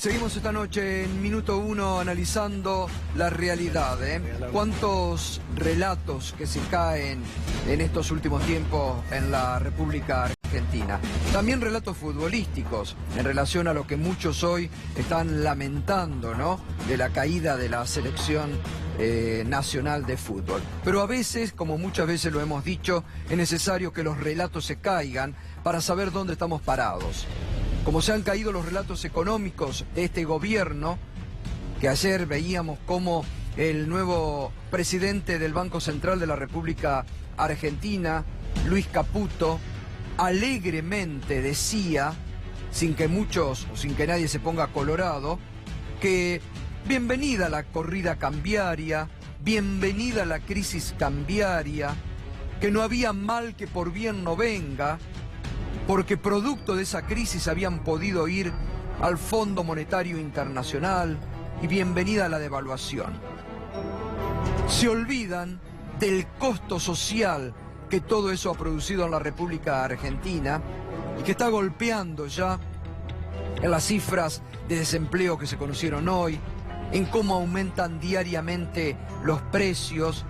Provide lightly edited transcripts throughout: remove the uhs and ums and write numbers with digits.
Seguimos esta noche en Minuto Uno analizando la realidad, ¿eh? ¿Cuántos relatos que se caen en estos últimos tiempos en la República Argentina? También relatos futbolísticos en relación a lo que muchos hoy están lamentando, ¿no? De la caída de la selección nacional de fútbol. Pero a veces, como muchas veces lo hemos dicho, es necesario que los relatos se caigan para saber dónde estamos parados. Como se han caído los relatos económicos de este gobierno, que ayer veíamos cómo el nuevo presidente del Banco Central de la República Argentina, Luis Caputo, alegremente decía, sin que nadie se ponga colorado, que bienvenida la corrida cambiaria, bienvenida la crisis cambiaria, que no había mal que por bien no venga, porque producto de esa crisis habían podido ir al Fondo Monetario Internacional y bienvenida a la devaluación. Se olvidan del costo social que todo eso ha producido en la República Argentina y que está golpeando ya en las cifras de desempleo que se conocieron hoy, en cómo aumentan diariamente los precios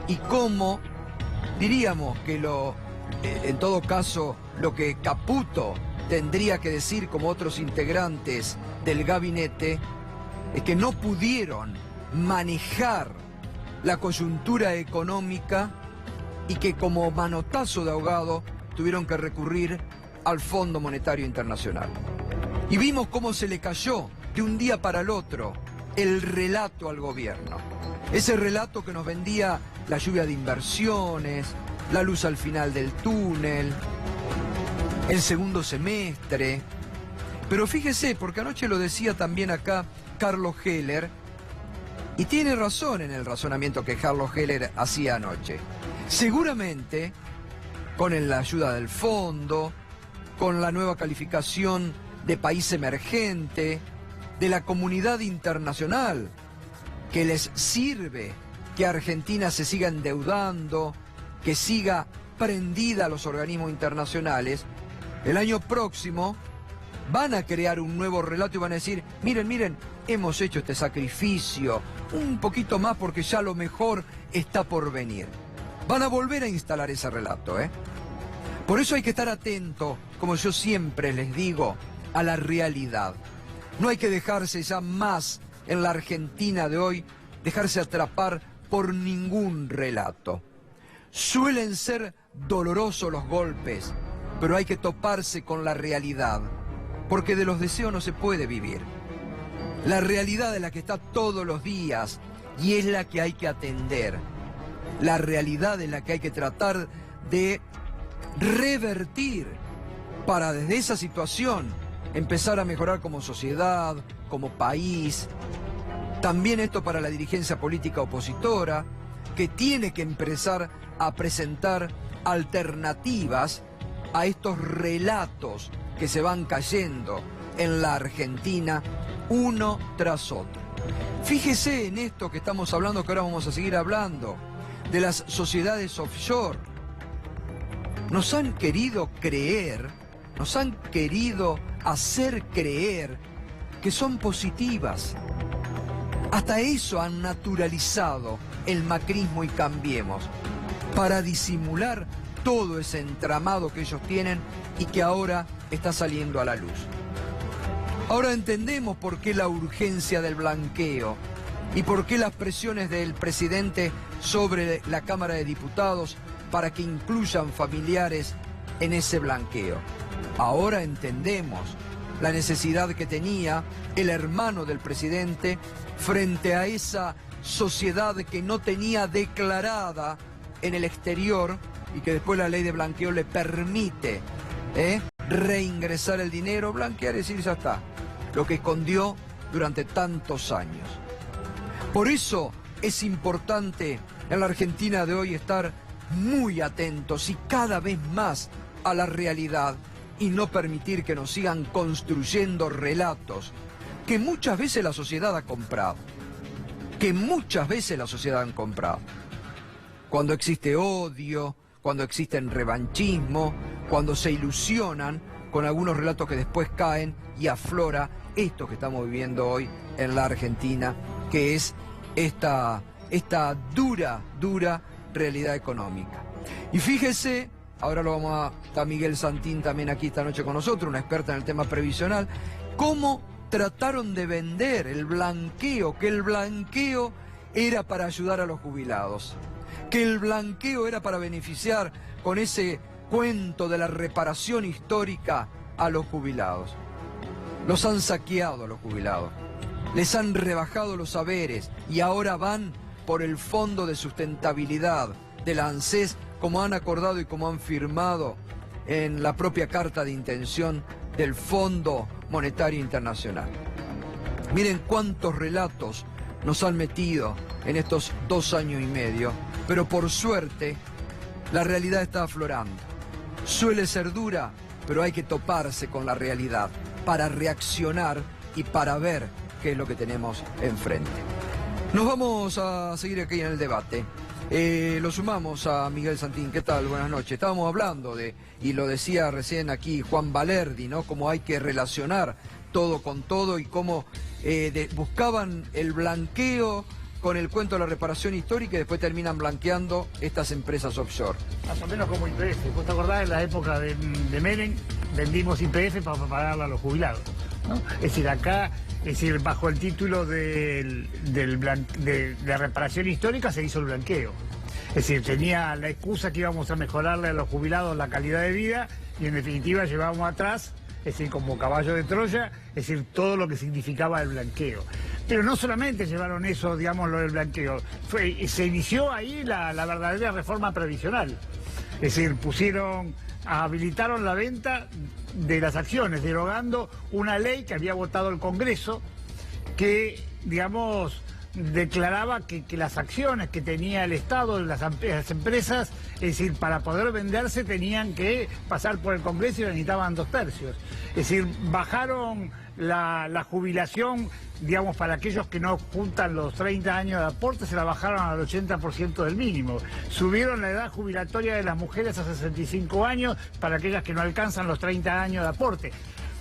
y cómo, diríamos que en todo caso, lo que Caputo tendría que decir como otros integrantes del gabinete es que no pudieron manejar la coyuntura económica y que como manotazo de ahogado tuvieron que recurrir al Fondo Monetario Internacional. Y vimos cómo se le cayó de un día para el otro el relato al gobierno. Ese relato que nos vendía la lluvia de inversiones, la luz al final del túnel, el segundo semestre. Pero fíjese, porque anoche lo decía también acá Carlos Heller, y tiene razón en el razonamiento que Carlos Heller hacía anoche. Seguramente, con la ayuda del fondo, con la nueva calificación de país emergente, de la comunidad internacional, que les sirve que Argentina se siga endeudando, que siga prendida a los organismos internacionales, el año próximo van a crear un nuevo relato y van a decir, miren, hemos hecho este sacrificio, un poquito más porque ya lo mejor está por venir. Van a volver a instalar ese relato, ¿eh? Por eso hay que estar atento, como yo siempre les digo, a la realidad. No hay que dejarse ya más en la Argentina de hoy, dejarse atrapar por ningún relato. Suelen ser dolorosos los golpes, pero hay que toparse con la realidad, porque de los deseos no se puede vivir. La realidad es la que está todos los días y es la que hay que atender. La realidad es la que hay que tratar de revertir para desde esa situación empezar a mejorar como sociedad, como país. También esto para la dirigencia política opositora, que tiene que empezar a presentar alternativas a estos relatos que se van cayendo en la Argentina uno tras otro. Fíjese en esto que estamos hablando, que ahora vamos a seguir hablando, de las sociedades offshore. Nos han querido creer, nos han querido hacer creer que son positivas. Hasta eso han naturalizado el macrismo y Cambiemos, para disimular todo ese entramado que ellos tienen y que ahora está saliendo a la luz. Ahora entendemos por qué la urgencia del blanqueo y por qué las presiones del presidente sobre la Cámara de Diputados para que incluyan familiares en ese blanqueo. Ahora entendemos la necesidad que tenía el hermano del presidente frente a esa sociedad que no tenía declarada en el exterior y que después la ley de blanqueo le permite reingresar el dinero, blanquear y decir ya está, lo que escondió durante tantos años. Por eso es importante en la Argentina de hoy estar muy atentos y cada vez más a la realidad y no permitir que nos sigan construyendo relatos que muchas veces la sociedad ha comprado. Cuando existe odio, cuando existe revanchismo, cuando se ilusionan con algunos relatos que después caen y aflora esto que estamos viviendo hoy en la Argentina, que es esta dura realidad económica. Y fíjese, ahora lo vamos a... Está Miguel Santín también aquí esta noche con nosotros, una experta en el tema previsional, cómo trataron de vender el blanqueo, que el blanqueo era para ayudar a los jubilados, que el blanqueo era para beneficiar con ese cuento de la reparación histórica a los jubilados. Los han saqueado a los jubilados, les han rebajado los haberes y ahora van por el Fondo de Sustentabilidad de la ANSES, como han acordado y como han firmado en la propia carta de intención del Fondo Monetario Internacional. Miren cuántos relatos nos han metido en estos 2 años y medio, pero por suerte la realidad está aflorando. Suele ser dura, pero hay que toparse con la realidad para reaccionar y para ver qué es lo que tenemos enfrente. Nos vamos a seguir aquí en el debate. Lo sumamos a Miguel Santín. ¿Qué tal? Buenas noches. Estábamos hablando de, y lo decía recién aquí Juan Valerdi, ¿no? Cómo hay que relacionar todo con todo y cómo buscaban el blanqueo con el cuento de la reparación histórica y después terminan blanqueando estas empresas offshore. Más o menos como IPF. ¿Vos te acordás? En la época de Menem vendimos IPF para pagarle a los jubilados, ¿no? Es decir, acá, bajo el título de la reparación histórica se hizo el blanqueo. Es decir, tenía la excusa que íbamos a mejorarle a los jubilados la calidad de vida y en definitiva llevábamos atrás, es decir, como caballo de Troya, es decir, todo lo que significaba el blanqueo. Pero no solamente llevaron eso, digamos, lo del blanqueo, se inició ahí la verdadera reforma previsional. Es decir, habilitaron la venta de las acciones, derogando una ley que había votado el Congreso, que, digamos, declaraba que las acciones que tenía el Estado, las empresas, es decir, para poder venderse tenían que pasar por el Congreso y necesitaban 2/3. Es decir, bajaron la jubilación, digamos, para aquellos que no juntan los 30 años de aporte, se la bajaron al 80% del mínimo. Subieron la edad jubilatoria de las mujeres a 65 años para aquellas que no alcanzan los 30 años de aporte.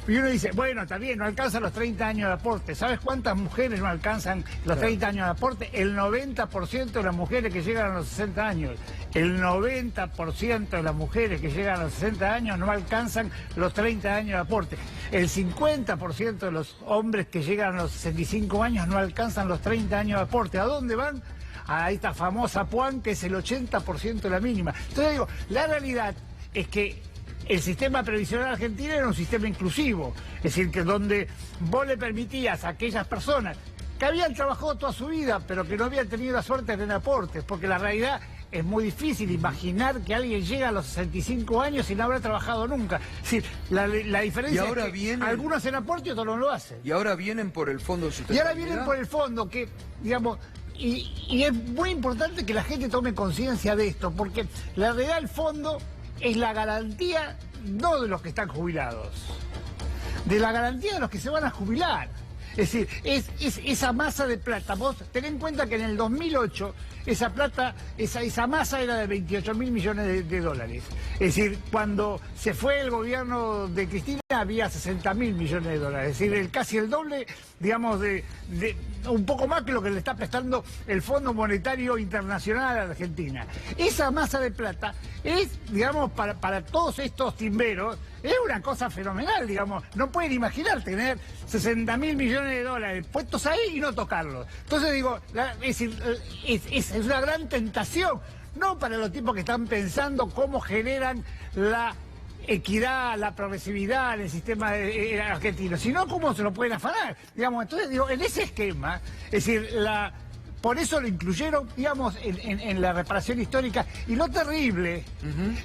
Y uno dice, bueno, está bien, no alcanzan los 30 años de aporte. ¿Sabes cuántas mujeres no alcanzan los 30 años de aporte? El 90% de las mujeres que llegan a los 60 años. El 90% de las mujeres que llegan a los 60 años no alcanzan los 30 años de aporte. El 50% de los hombres que llegan a los 65 años no alcanzan los 30 años de aporte. ¿A dónde van? A esta famosa PUAN, que es el 80% de la mínima. Entonces digo, la realidad es que el sistema previsional argentino era un sistema inclusivo, es decir, que donde vos le permitías a aquellas personas que habían trabajado toda su vida, pero que no habían tenido la suerte de tener aportes, porque la realidad es muy difícil imaginar que alguien llega a los 65 años y no habrá trabajado nunca. Es decir, la diferencia y ahora es que vienen, algunos hacen aporte y otros no lo hacen. Y ahora vienen por el Fondo de Sustentabilidad. Y ahora vienen por el fondo, que, digamos, y es muy importante que la gente tome conciencia de esto, porque la realidad del fondo es la garantía no de los que están jubilados, de la garantía de los que se van a jubilar. Es decir, es esa masa de plata. Vos ten en cuenta que en el 2008 esa plata, esa masa era de 28.000 millones de dólares. Es decir, cuando se fue el gobierno de Cristina había 60.000 millones de dólares. Es decir, casi el doble, digamos, de un poco más que lo que le está prestando el Fondo Monetario Internacional a la Argentina. Esa masa de plata es, digamos, para todos estos timberos, es una cosa fenomenal, digamos. No pueden imaginar tener 60.000 millones de dólares puestos ahí y no tocarlos. Entonces digo, es una gran tentación, no para los tipos que están pensando cómo generan la equidad, la progresividad en el sistema argentino, sino cómo se lo pueden afanar, digamos. Entonces digo, en ese esquema, es decir, por eso lo incluyeron, digamos, en la reparación histórica. Y lo terrible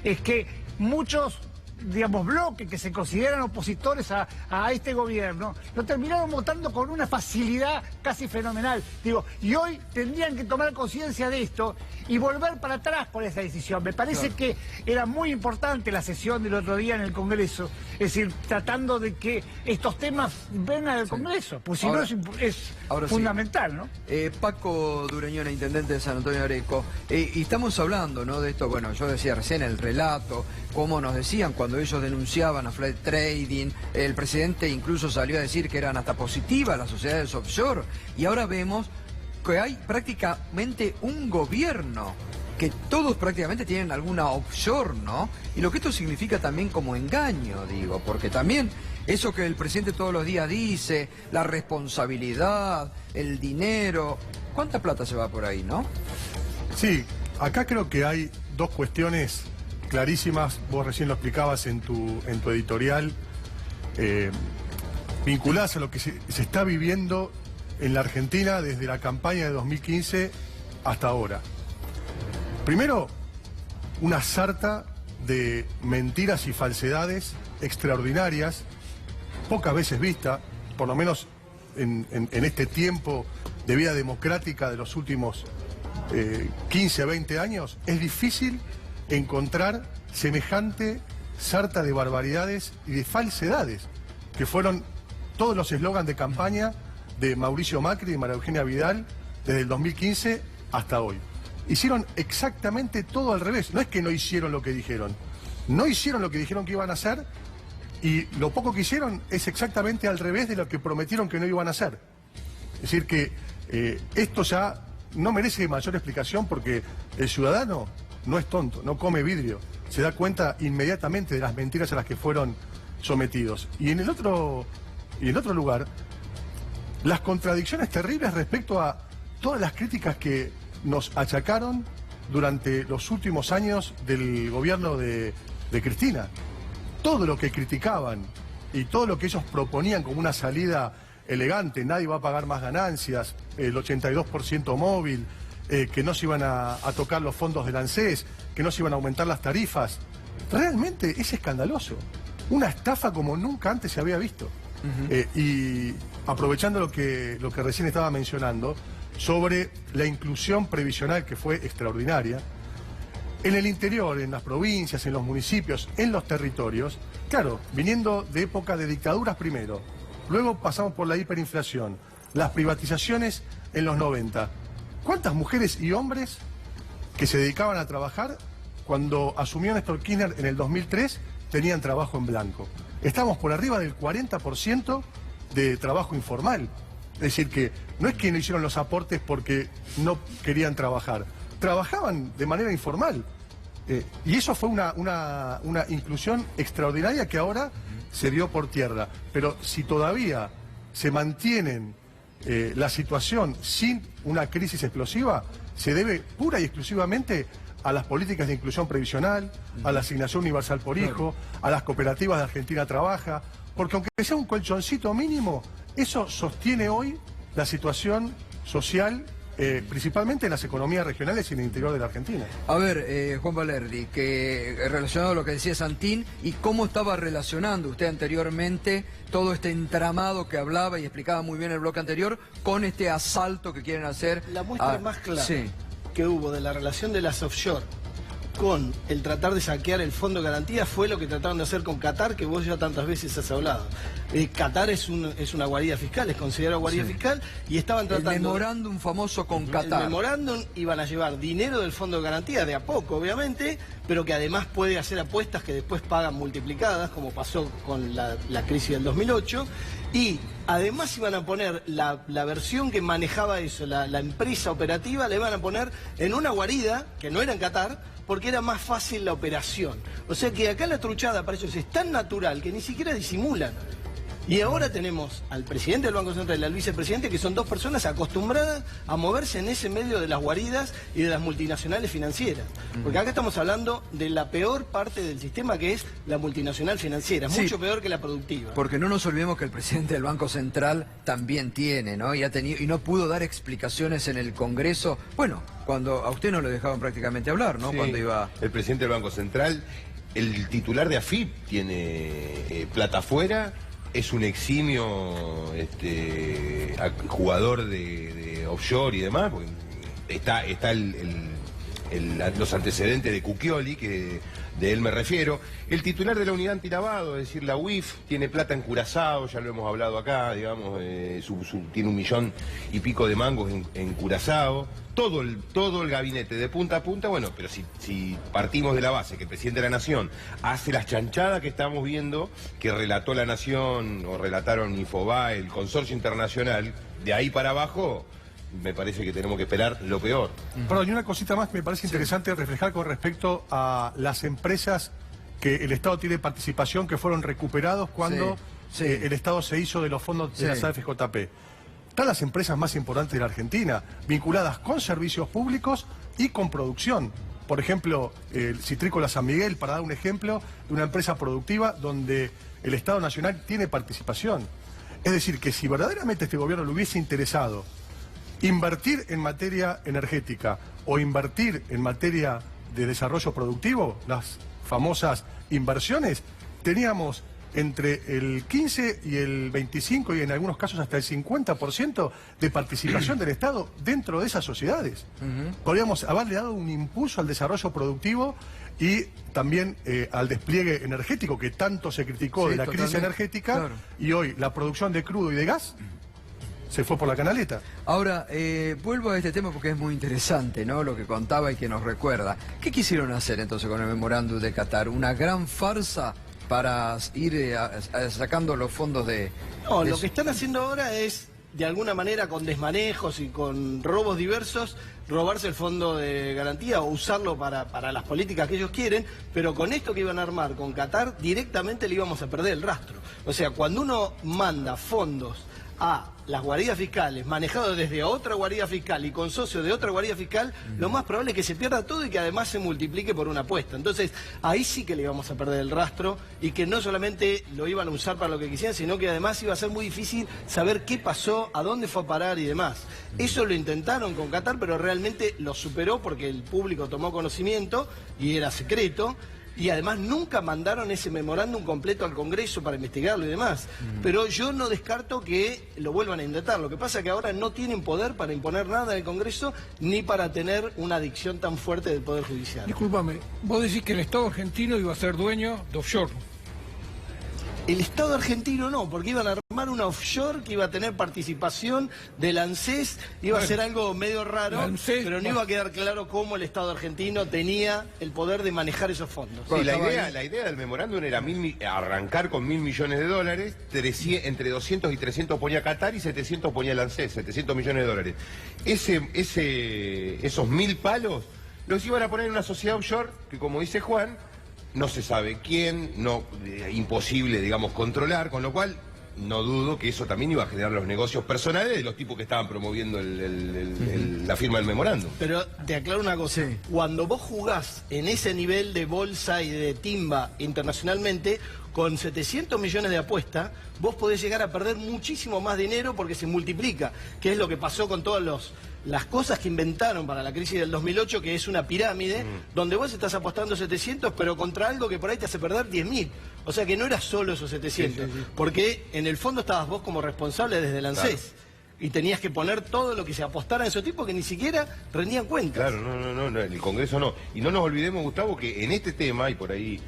es que muchos, digamos, bloques que se consideran opositores a este gobierno, lo terminaron votando con una facilidad casi fenomenal. Digo, y hoy tendrían que tomar conciencia de esto y volver para atrás por esa decisión. Me parece que era muy importante la sesión del otro día en el Congreso, es decir, tratando de que estos temas vengan al Congreso, pues si ahora, no es fundamental, sí, ¿no? Paco Durañona, intendente de San Antonio de Areco, y estamos hablando, ¿no?, de esto. Bueno, yo decía recién el relato, cómo nos decían cuando cuando ellos denunciaban a flat trading, el presidente incluso salió a decir que eran hasta positivas las sociedades offshore, y ahora vemos que hay prácticamente un gobierno que todos prácticamente tienen alguna offshore, ¿no? Y lo que esto significa también como engaño, digo, porque también eso que el presidente todos los días dice, la responsabilidad, el dinero, ¿cuánta plata se va por ahí, no? Sí, acá creo que hay dos cuestiones clarísimas, vos recién lo explicabas en tu editorial, vinculadas a lo que se está viviendo en la Argentina desde la campaña de 2015 hasta ahora. Primero, una sarta de mentiras y falsedades extraordinarias, pocas veces vista, por lo menos en este tiempo de vida democrática de los últimos 15 a 20 años. Es difícil encontrar semejante sarta de barbaridades y de falsedades, que fueron todos los eslogans de campaña de Mauricio Macri y de María Eugenia Vidal desde el 2015 hasta hoy. Hicieron exactamente todo al revés. No es que no hicieron lo que dijeron. No hicieron lo que dijeron que iban a hacer, y lo poco que hicieron es exactamente al revés de lo que prometieron que no iban a hacer. Es decir que esto ya no merece mayor explicación, porque el ciudadano no es tonto, no come vidrio. Se da cuenta inmediatamente de las mentiras a las que fueron sometidos. Y en el otro lugar, las contradicciones terribles respecto a todas las críticas que nos achacaron durante los últimos años del gobierno de Cristina. Todo lo que criticaban y todo lo que ellos proponían como una salida elegante, nadie va a pagar más ganancias, el 82% móvil, que no se iban a tocar los fondos del ANSES, que no se iban a aumentar las tarifas, realmente es escandaloso. Una estafa como nunca antes se había visto. Y aprovechando lo que recién estaba mencionando, sobre la inclusión previsional, que fue extraordinaria, en el interior, en las provincias, en los municipios, en los territorios, claro, viniendo de época de dictaduras primero, luego pasamos por la hiperinflación, las privatizaciones en los 90. ¿Cuántas mujeres y hombres que se dedicaban a trabajar cuando asumió Néstor Kirchner en el 2003 tenían trabajo en blanco? Estamos por arriba del 40% de trabajo informal. Es decir, que no es que no hicieron los aportes porque no querían trabajar, trabajaban de manera informal. Y eso fue una inclusión extraordinaria que ahora se dio por tierra. Pero si todavía se mantienen la situación sin una crisis explosiva, se debe pura y exclusivamente a las políticas de inclusión previsional, a la asignación universal por hijo, a las cooperativas de Argentina Trabaja, porque aunque sea un colchoncito mínimo, eso sostiene hoy la situación social, principalmente en las economías regionales y en el interior de la Argentina. A ver, Juan Valerdi, que relacionado a lo que decía Santín, y cómo estaba relacionando usted anteriormente todo este entramado que hablaba y explicaba muy bien el bloque anterior con este asalto que quieren hacer. La muestra más clara que hubo de la relación de las offshore con el tratar de saquear el fondo de garantía fue lo que trataron de hacer con Qatar, que vos ya tantas veces has hablado. Qatar es una guarida fiscal, es considerado guarida fiscal, y estaban tratando... El memorándum famoso con Qatar. El memorándum iban a llevar dinero del fondo de garantía, de a poco obviamente, pero que además puede hacer apuestas que después pagan multiplicadas, como pasó con la crisis del 2008, y además iban a poner la versión que manejaba eso, la empresa operativa, la iban a poner en una guarida, que no era en Qatar, porque era más fácil la operación. O sea que acá la truchada para ellos es tan natural que ni siquiera disimulan. Y ahora tenemos al presidente del Banco Central y al vicepresidente, que son dos personas acostumbradas a moverse en ese medio de las guaridas y de las multinacionales financieras. Porque acá estamos hablando de la peor parte del sistema, que es la multinacional financiera, mucho peor que la productiva. Porque no nos olvidemos que el presidente del Banco Central también tiene, ¿no? Y no pudo dar explicaciones en el Congreso. Bueno, cuando a usted no lo dejaban prácticamente hablar, ¿no? Sí, cuando iba... El presidente del Banco Central, el titular de AFIP tiene plata afuera. Es un eximio jugador de offshore y demás, porque está los antecedentes de Cucchioli, que de él me refiero. El titular de la unidad antilavado, es decir, la UIF, tiene plata en Curazao, ya lo hemos hablado acá, digamos, tiene 1 millón y pico de mangos en Curazao. Todo el gabinete de punta a punta, bueno, pero si partimos de la base que el presidente de la Nación hace las chanchadas que estamos viendo, que relató la Nación, o relataron Infobae, el consorcio internacional, de ahí para abajo, me parece que tenemos que esperar lo peor. Perdón, y una cosita más que me parece interesante reflejar con respecto a las empresas que el Estado tiene participación, que fueron recuperados cuando el Estado se hizo de los fondos de las AFJP. Están las empresas más importantes de la Argentina, vinculadas con servicios públicos y con producción. Por ejemplo, el Citrícola San Miguel, para dar un ejemplo de una empresa productiva donde el Estado Nacional tiene participación. Es decir, que si verdaderamente este gobierno le hubiese interesado invertir en materia energética o invertir en materia de desarrollo productivo, las famosas inversiones, teníamos entre el 15 y el 25 y en algunos casos hasta el 50% de participación del Estado dentro de esas sociedades. Podríamos haberle dado un impulso al desarrollo productivo y también al despliegue energético que tanto se criticó de la crisis energética, y hoy la producción de crudo y de gas se fue por la canaleta. Ahora, vuelvo a este tema porque es muy interesante, ¿no? Lo que contaba y que nos recuerda. ¿Qué quisieron hacer entonces con el memorándum de Qatar? ¿Una gran farsa para ir sacando los fondos de...? No, lo que están haciendo ahora es, de alguna manera, con desmanejos y con robos diversos, robarse el fondo de garantía o usarlo para las políticas que ellos quieren, pero con esto que iban a armar con Qatar, directamente le íbamos a perder el rastro. O sea, cuando uno manda fondos a las guaridas fiscales, manejado desde otra guarida fiscal y con socios de otra guarida fiscal, lo más probable es que se pierda todo y que además se multiplique por una apuesta. Entonces, ahí sí que le íbamos a perder el rastro y que no solamente lo iban a usar para lo que quisieran, sino que además iba a ser muy difícil saber qué pasó, a dónde fue a parar y demás. Eso lo intentaron con Qatar, pero realmente lo superó porque el público tomó conocimiento y era secreto. Y además nunca mandaron ese memorándum completo al Congreso para investigarlo y demás. Pero yo no descarto que lo vuelvan a intentar. Lo que pasa es que ahora no tienen poder para imponer nada en el Congreso ni para tener una adicción tan fuerte del Poder Judicial. Discúlpame, vos decís que el Estado argentino iba a ser dueño de offshore. El Estado argentino no, porque iban a armar una offshore que iba a tener participación del ANSES, iba a ser algo medio raro, pero no iba a quedar claro cómo el Estado argentino tenía el poder de manejar esos fondos. Sí, la idea del memorándum era arrancar con $1.000 millones de dólares, entre 200 y 300 ponía Qatar y 700 ponía el ANSES, 700 millones de dólares. Esos 1.000 palos los iban a poner en una sociedad offshore que, como dice Juan, no se sabe quién, imposible, digamos, controlar, con lo cual no dudo que eso también iba a generar los negocios personales de los tipos que estaban promoviendo la firma del memorándum. Pero te aclaro una cosa, cuando vos jugás en ese nivel de bolsa y de timba internacionalmente, con 700 millones de apuesta, vos podés llegar a perder muchísimo más dinero porque se multiplica, que es lo que pasó con todas las cosas que inventaron para la crisis del 2008, que es una pirámide, donde vos estás apostando 700, pero contra algo que por ahí te hace perder 10.000. O sea que no era solo esos 700, porque en el fondo estabas vos como responsable desde el ANSES. Claro. Y tenías que poner todo lo que se apostara en esos tipos que ni siquiera rendían cuentas. Claro, no, el Congreso no. Y no nos olvidemos, Gustavo, que en este tema, y por ahí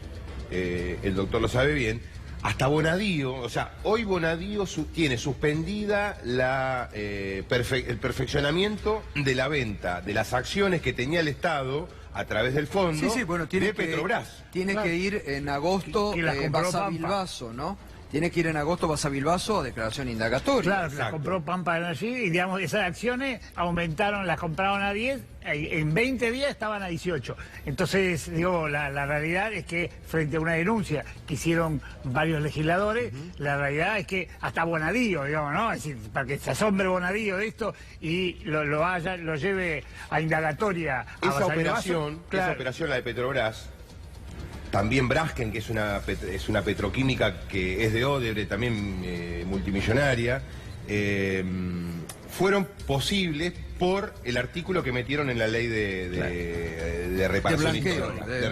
el doctor lo sabe bien, hasta Bonadío, o sea, hoy Bonadío tiene suspendida el perfeccionamiento de la venta de las acciones que tenía el Estado a través del fondo de Petrobras. Tiene que ir en agosto Basavilbaso, ¿no? Tiene que ir en agosto Basavilbaso a declaración indagatoria. Claro, las compró Pampa Energy y, digamos, esas acciones aumentaron, las compraron a 10, en 20 días estaban a 18. Entonces, digo, la realidad es que frente a una denuncia que hicieron varios legisladores, la realidad es que hasta Bonadío, digamos, ¿no? Es decir, para que se asombre Bonadío de esto y lo lleve a indagatoria. Esa operación, la de Petrobras, también Braskem, que es una petroquímica que es de Odebrecht, también multimillonaria, fueron posibles por el artículo que metieron en la ley de reparación histórica. De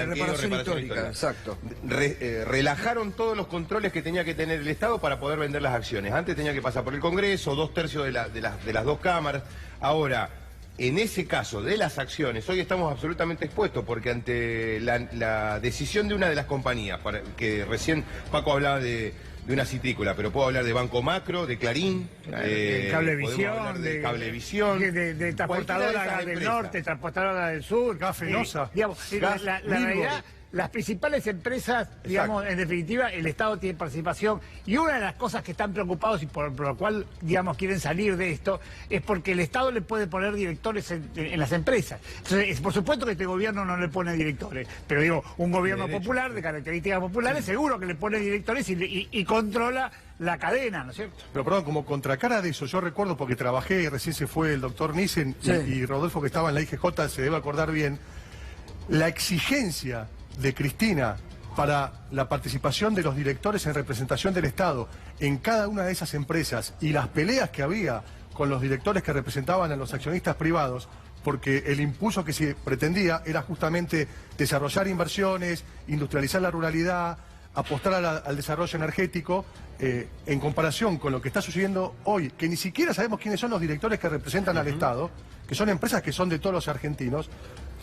reparación histórica, exacto. Relajaron todos los controles que tenía que tener el Estado para poder vender las acciones. Antes tenía que pasar por el Congreso, 2/3 de las dos cámaras. Ahora, en ese caso de las acciones, hoy estamos absolutamente expuestos porque ante la decisión de una de las compañías, que recién Paco hablaba de una citrícola, pero puedo hablar de Banco Macro, de Clarín, de Cablevisión, de Cablevisión, de Transportadora del Norte, Transportadora del Sur, Fenosa. La realidad, las principales empresas, digamos, en definitiva, el Estado tiene participación, y una de las cosas que están preocupados y por lo cual, digamos, quieren salir de esto, es porque el Estado le puede poner directores en las empresas. Entonces, por supuesto que este gobierno no le pone directores, pero digo, un gobierno popular, de características populares, seguro que le pone directores y controla la cadena, ¿no es cierto? Pero perdón, como contracara de eso, yo recuerdo porque trabajé y recién se fue el doctor Nissen y Rodolfo, que estaba en la IGJ, se debe acordar bien, la exigencia de Cristina para la participación de los directores en representación del Estado en cada una de esas empresas y las peleas que había con los directores que representaban a los accionistas privados, porque el impulso que se pretendía era justamente desarrollar inversiones, industrializar la ruralidad, apostar al desarrollo energético, en comparación con lo que está sucediendo hoy, que ni siquiera sabemos quiénes son los directores que representan al Estado, que son empresas que son de todos los argentinos.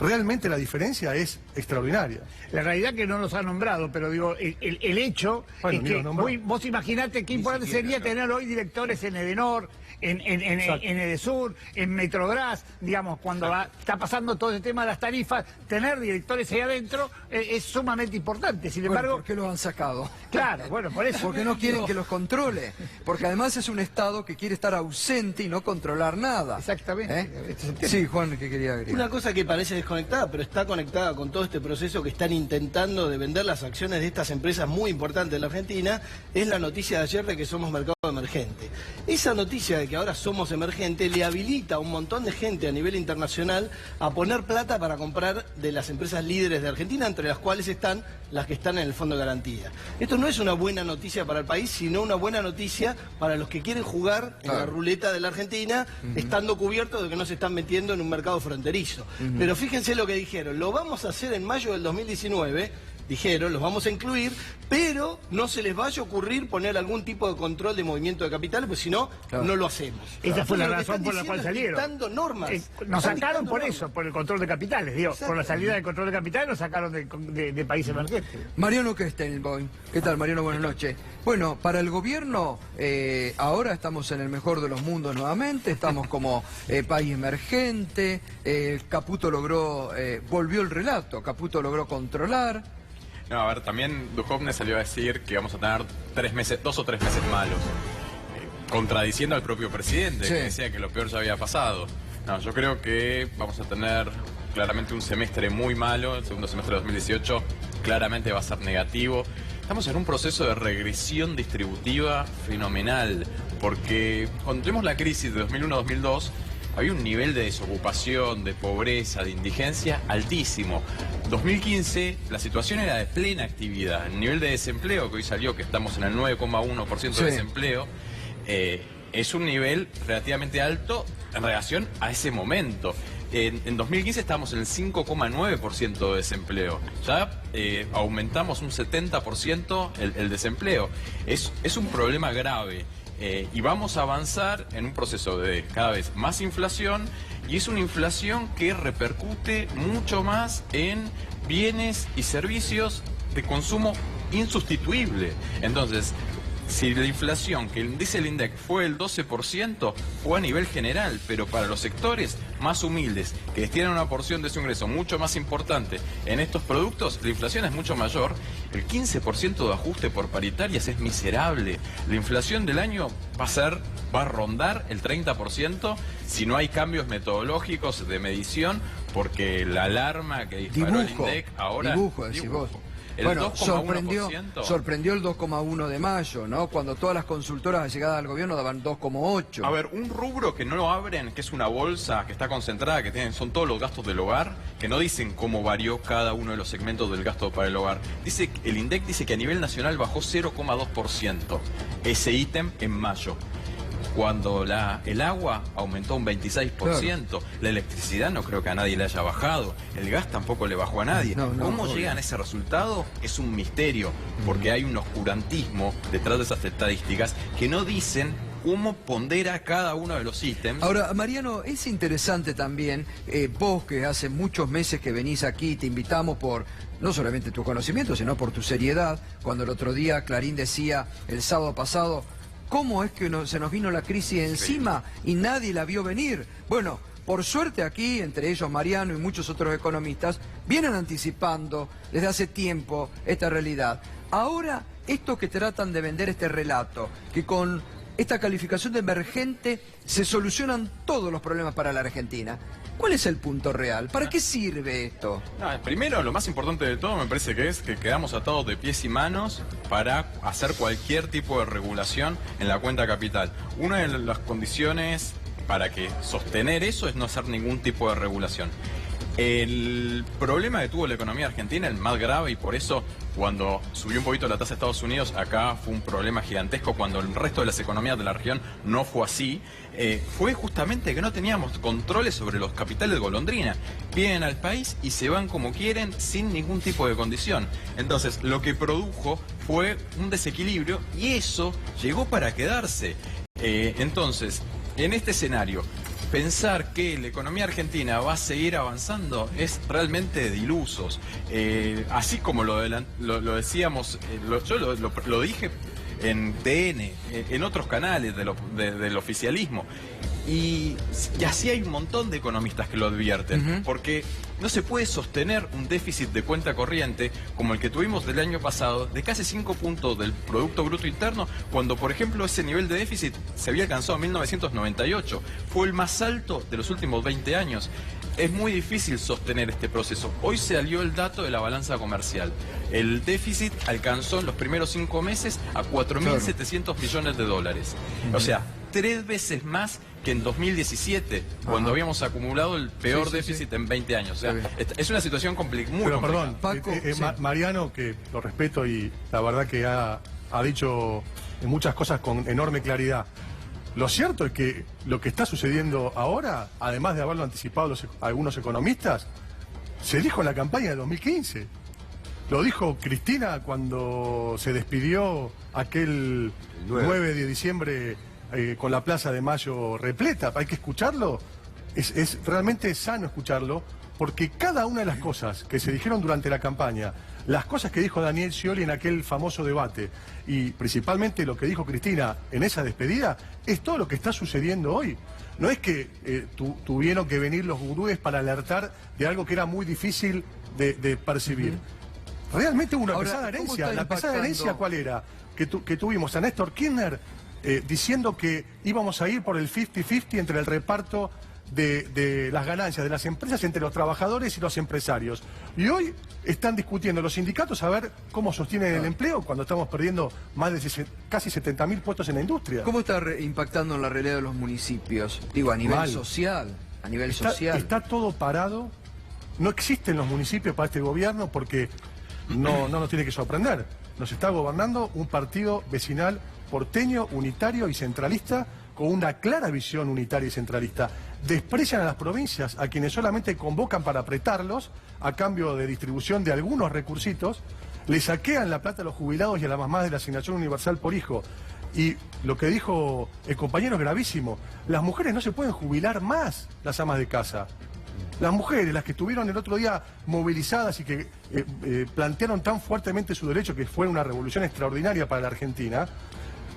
Realmente la diferencia es extraordinaria. La realidad que no los ha nombrado, pero digo, el hecho es que vos imaginate qué importante sería tener hoy directores en Edenor, en Edesur, en Metrobras, digamos, cuando está pasando todo el tema de las tarifas, tener directores ahí adentro es sumamente importante. Sin embargo, ¿por qué lo han sacado? Claro, bueno, por eso. Porque no quieren que los controle, porque además es un Estado que quiere estar ausente y no controlar nada. Exactamente. Sí, Juan, ¿qué quería agregar? Una cosa que parece desconectada, pero está conectada con todo este proceso que están intentando de vender las acciones de estas empresas muy importantes de la Argentina, es la noticia de ayer de que somos mercado emergente. Esa noticia de que ahora somos emergente le habilita a un montón de gente a nivel internacional a poner plata para comprar de las empresas líderes de Argentina, entre las cuales están las que están en el Fondo de Garantía. Esto no es una buena noticia para el país, sino una buena noticia para los que quieren jugar en la ruleta de la Argentina, estando cubiertos de que no se están metiendo en un mercado fronterizo. Pero fíjense lo que dijeron, lo vamos a hacer en mayo del 2019, dijeron, los vamos a incluir, pero no se les vaya a ocurrir poner algún tipo de control de movimiento de capitales, pues si no, no lo hacemos. Esa fue la razón por la cual salieron. Dictando normas. Nos sacaron por eso, por el control de capitales, digo, por la salida del control de capitales nos sacaron de país emergente. Mariano Kestenboim, ¿qué tal, Mariano? Buenas noches. Bueno, para el gobierno, ahora estamos en el mejor de los mundos nuevamente, estamos como país emergente, Caputo volvió el relato, Caputo logró controlar. No, a ver, también Duhovne salió a decir que vamos a tener 2 o 3 meses malos, contradiciendo al propio presidente, que decía que lo peor ya había pasado. No, yo creo que vamos a tener claramente un semestre muy malo, el segundo semestre de 2018 claramente va a ser negativo. Estamos en un proceso de regresión distributiva fenomenal, porque cuando tuvimos la crisis de 2001-2002, había un nivel de desocupación, de pobreza, de indigencia altísimo. 2015 la situación era de plena actividad. El nivel de desempleo que hoy salió, que estamos en el 9,1% de desempleo, es un nivel relativamente alto en relación a ese momento. En 2015 estábamos en el 5,9% de desempleo. Ya aumentamos un 70% el desempleo. Es un problema grave. Y vamos a avanzar en un proceso de cada vez más inflación, y es una inflación que repercute mucho más en bienes y servicios de consumo insustituible. Entonces, si la inflación que dice el INDEC fue el 12%, fue a nivel general, pero para los sectores más humildes, que tienen una porción de su ingreso mucho más importante en estos productos, la inflación es mucho mayor. El 15% de ajuste por paritarias es miserable. La inflación del año va a rondar el 30% si no hay cambios metodológicos de medición, porque la alarma que disparó el INDEC ahora... Decís vos. Bueno, sorprendió el 2,1 de mayo, ¿no? Cuando todas las consultoras llegadas al gobierno daban 2,8. A ver, un rubro que no lo abren, que es una bolsa que está concentrada, son todos los gastos del hogar, que no dicen cómo varió cada uno de los segmentos del gasto para el hogar. El INDEC dice que a nivel nacional bajó 0,2% ese ítem en mayo. Cuando el agua aumentó un 26%, la electricidad no creo que a nadie le haya bajado, el gas tampoco le bajó a nadie. ¿Cómo llegan a ese resultado? Es un misterio, porque hay un oscurantismo detrás de esas estadísticas que no dicen cómo pondera cada uno de los ítems. Ahora, Mariano, es interesante también, vos que hace muchos meses que venís aquí, te invitamos por no solamente tu conocimiento, sino por tu seriedad, cuando el otro día Clarín decía, el sábado pasado, ¿cómo es que se nos vino la crisis encima y nadie la vio venir? Bueno, por suerte aquí, entre ellos Mariano y muchos otros economistas, vienen anticipando desde hace tiempo esta realidad. Ahora, estos que tratan de vender este relato, que con esta calificación de emergente se solucionan todos los problemas para la Argentina. ¿Cuál es el punto real? ¿Para qué sirve esto? Primero, lo más importante de todo me parece que es que quedamos atados de pies y manos para hacer cualquier tipo de regulación en la cuenta capital. Una de las condiciones para que sostener eso es no hacer ningún tipo de regulación. El problema que tuvo la economía argentina, el más grave, y por eso cuando subió un poquito la tasa de Estados Unidos, acá fue un problema gigantesco, cuando el resto de las economías de la región no fue así, fue justamente que no teníamos controles sobre los capitales de golondrina. Vienen al país y se van como quieren sin ningún tipo de condición. Entonces, lo que produjo fue un desequilibrio y eso llegó para quedarse. Entonces, en este escenario, pensar que la economía argentina va a seguir avanzando es realmente de ilusos. Así como lo decíamos, yo lo dije en TN, en otros canales del oficialismo. Y así hay un montón de economistas que lo advierten, porque no se puede sostener un déficit de cuenta corriente como el que tuvimos del año pasado, de casi 5 puntos del Producto Bruto Interno, cuando, por ejemplo, ese nivel de déficit se había alcanzado en 1998. Fue el más alto de los últimos 20 años. Es muy difícil sostener este proceso. Hoy se salió el dato de la balanza comercial. El déficit alcanzó en los primeros 5 meses a 4.700 millones de dólares. O sea, 3 veces más que en 2017, cuando habíamos acumulado el peor déficit en 20 años. O sea, es una situación muy complicada. Perdón, Paco, Mariano, que lo respeto y la verdad que ha dicho muchas cosas con enorme claridad. Lo cierto es que lo que está sucediendo ahora, además de haberlo anticipado algunos economistas, se dijo en la campaña de 2015. Lo dijo Cristina cuando se despidió aquel 9 de diciembre con la Plaza de Mayo repleta. Hay que escucharlo. Es realmente sano escucharlo, porque cada una de las cosas que se dijeron durante la campaña, las cosas que dijo Daniel Scioli en aquel famoso debate y principalmente lo que dijo Cristina en esa despedida, es todo lo que está sucediendo hoy. No es que tuvieron que venir los gurúes para alertar de algo que era muy difícil de percibir. Realmente hubo una pesada herencia. ¿La pesada herencia cuál era? Que tuvimos a Néstor Kirchner diciendo que íbamos a ir por el 50-50 entre el reparto de las ganancias de las empresas entre los trabajadores y los empresarios. Y hoy están discutiendo los sindicatos a ver cómo sostienen el empleo cuando estamos perdiendo más de casi 70.000 puestos en la industria. ¿Cómo está impactando en la realidad de los municipios? Digo, a nivel social. A nivel social. Está todo parado. No existen los municipios para este gobierno porque no nos tiene que sorprender. Nos está gobernando un partido vecinal porteño, unitario y centralista, con una clara visión unitaria y centralista. Desprecian a las provincias, a quienes solamente convocan para apretarlos a cambio de distribución de algunos recursitos, le saquean la plata a los jubilados y a las mamás de la asignación universal por hijo. Y lo que dijo el compañero es gravísimo. Las mujeres no se pueden jubilar más, las amas de casa. Las mujeres, las que estuvieron el otro día movilizadas y que plantearon tan fuertemente su derecho, que fue una revolución extraordinaria para la Argentina,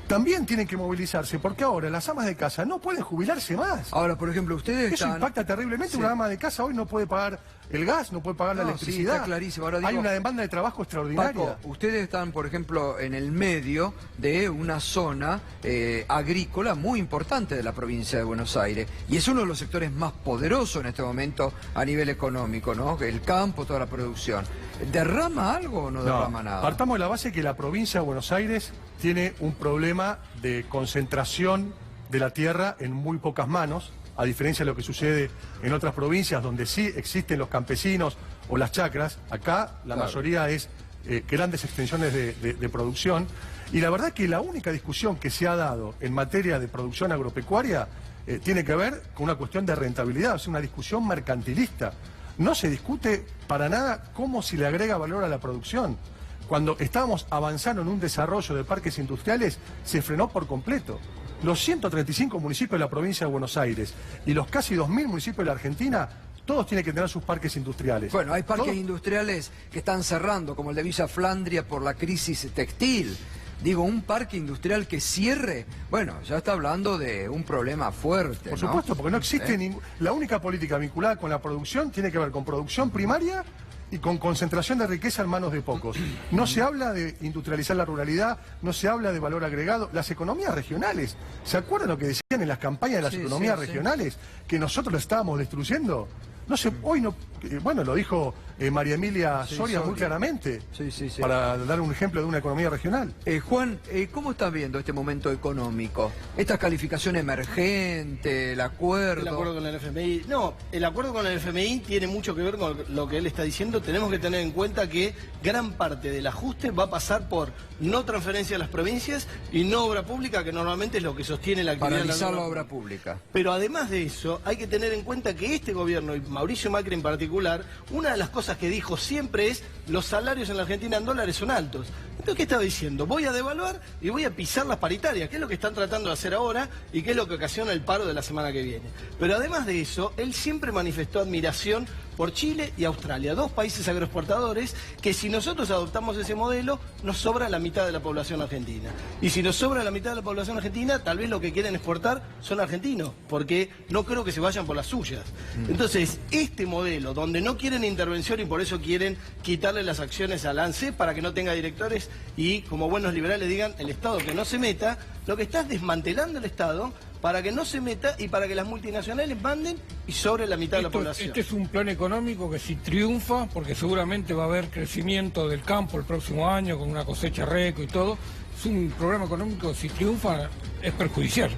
también tienen que movilizarse, porque ahora las amas de casa no pueden jubilarse más. Ahora, por ejemplo, ustedes Eso impacta terriblemente. Sí. Una ama de casa hoy no puede pagar el gas, no puede pagar la electricidad. Sí, está clarísimo. Ahora digo, hay una demanda de trabajo extraordinaria. Paco, ustedes están, por ejemplo, en el medio de una zona agrícola muy importante de la provincia de Buenos Aires. Y es uno de los sectores más poderosos en este momento a nivel económico, ¿no? El campo, toda la producción. ¿Derrama algo o no derrama nada? Partamos de la base que la provincia de Buenos Aires tiene un problema de concentración de la tierra en muy pocas manos, a diferencia de lo que sucede en otras provincias donde sí existen los campesinos o las chacras. Acá la mayoría es grandes extensiones de producción. Y la verdad que la única discusión que se ha dado en materia de producción agropecuaria tiene que ver con una cuestión de rentabilidad, es una discusión mercantilista. No se discute para nada cómo se le agrega valor a la producción. Cuando estábamos avanzando en un desarrollo de parques industriales, se frenó por completo. Los 135 municipios de la provincia de Buenos Aires y los casi 2.000 municipios de la Argentina, todos tienen que tener sus parques industriales. Bueno, hay parques Todos. industriales que están cerrando, como el de Villa Flandria por la crisis textil. Digo, un parque industrial que cierre, bueno, ya está hablando de un problema fuerte, Por ¿no? supuesto, porque no existe ningún... La única política vinculada con la producción tiene que ver con producción primaria y con concentración de riqueza en manos de pocos. No se habla de industrializar la ruralidad, no se habla de valor agregado. Las economías regionales, ¿se acuerdan lo que decían en las campañas de las Sí, economías sí, sí. regionales? Que nosotros lo estábamos destruyendo. No sé, hoy no... Bueno, lo dijo María Emilia Sí, Soria muy Soria. claramente, Sí, sí, sí. para dar un ejemplo de una economía regional. Juan, ¿cómo estás viendo este momento económico? Esta calificación emergente, el acuerdo... El acuerdo con el FMI. No, el acuerdo con el FMI tiene mucho que ver con lo que él está diciendo. Tenemos que tener en cuenta que gran parte del ajuste va a pasar por no transferencia a las provincias y no obra pública, que normalmente es lo que sostiene la actividad. Paralizar de la obra pública. Pero además de eso, hay que tener en cuenta que este gobierno, y Mauricio Macri en particular, una de las cosas que dijo siempre es: los salarios en la Argentina en dólares son altos. Entonces, ¿qué estaba diciendo? Voy a devaluar y voy a pisar las paritarias, que es lo que están tratando de hacer ahora y que es lo que ocasiona el paro de la semana que viene. Pero además de eso, él siempre manifestó admiración por Chile y Australia, dos países agroexportadores que, si nosotros adoptamos ese modelo, nos sobra la mitad de la población argentina. Y si nos sobra la mitad de la población argentina, tal vez lo que quieren exportar son argentinos, porque no creo que se vayan por las suyas. Entonces, este modelo, donde no quieren intervención y por eso quieren quitarle las acciones al ANSES para que no tenga directores y, como buenos liberales digan, el Estado que no se meta, lo que está es desmantelando el Estado para que no se meta y para que las multinacionales manden y sobre la mitad de la población. Este es un plan económico que si triunfa, porque seguramente va a haber crecimiento del campo el próximo año con una cosecha récord y todo, es un programa económico que si triunfa es perjudicial.